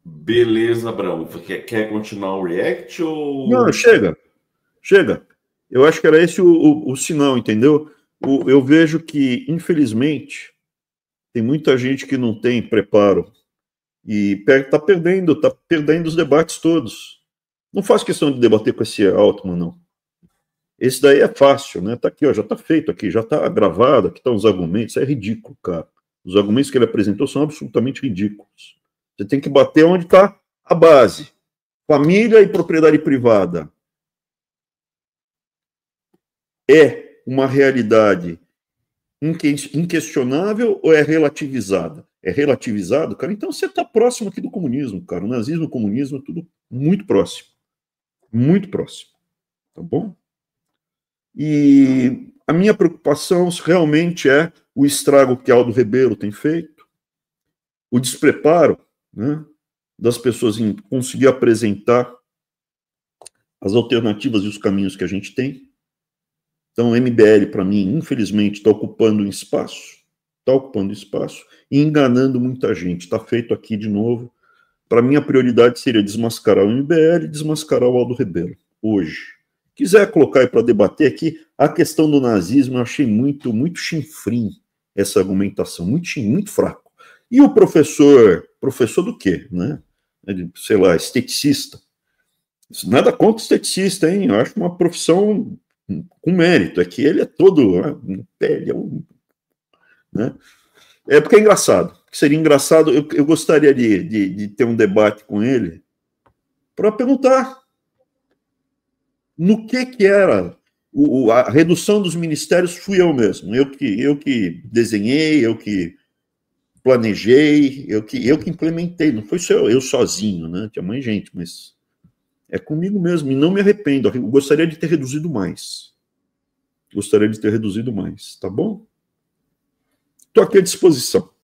Beleza, Abraão. Quer continuar o react ou... Não, chega. Eu acho que era esse o sinal, entendeu? Eu vejo que, infelizmente, tem muita gente que não tem preparo e está perdendo os debates todos. Não faço questão de debater com esse Altman, não. Esse daí é fácil, né? Tá aqui, ó, já está feito aqui, já está gravado, aqui estão os argumentos, é ridículo, cara. Os argumentos que ele apresentou são absolutamente ridículos. Você tem que bater onde está a base. Família e propriedade privada é uma realidade inquestionável ou é relativizada? É relativizado, cara? Então você está próximo aqui do comunismo, cara. O nazismo, o comunismo, tudo muito próximo. Muito próximo. Tá bom? E a minha preocupação realmente é o estrago que Aldo Rebelo tem feito, o despreparo, né, das pessoas em conseguir apresentar as alternativas e os caminhos que a gente tem. Então, o MBL, para mim, infelizmente, está ocupando espaço e enganando muita gente. Está feito aqui de novo. Para mim, a prioridade seria desmascarar o MBL e desmascarar o Aldo Rebelo, hoje. Quiser colocar aí para debater aqui, a questão do nazismo, eu achei muito chinfrim essa argumentação, muito fraco. E o professor do quê, né? Sei lá, esteticista. Nada contra esteticista, hein? Eu acho uma profissão com mérito, é que ele é todo pele, né? É porque é engraçado. Seria engraçado, eu gostaria de ter um debate com ele para perguntar no que era a redução dos ministérios. Fui eu mesmo, eu que desenhei, eu que planejei, eu que implementei, não foi só eu sozinho, né? Tinha mais gente, mas é comigo mesmo, e não me arrependo. Eu gostaria de ter reduzido mais. Tá bom? Estou aqui à disposição.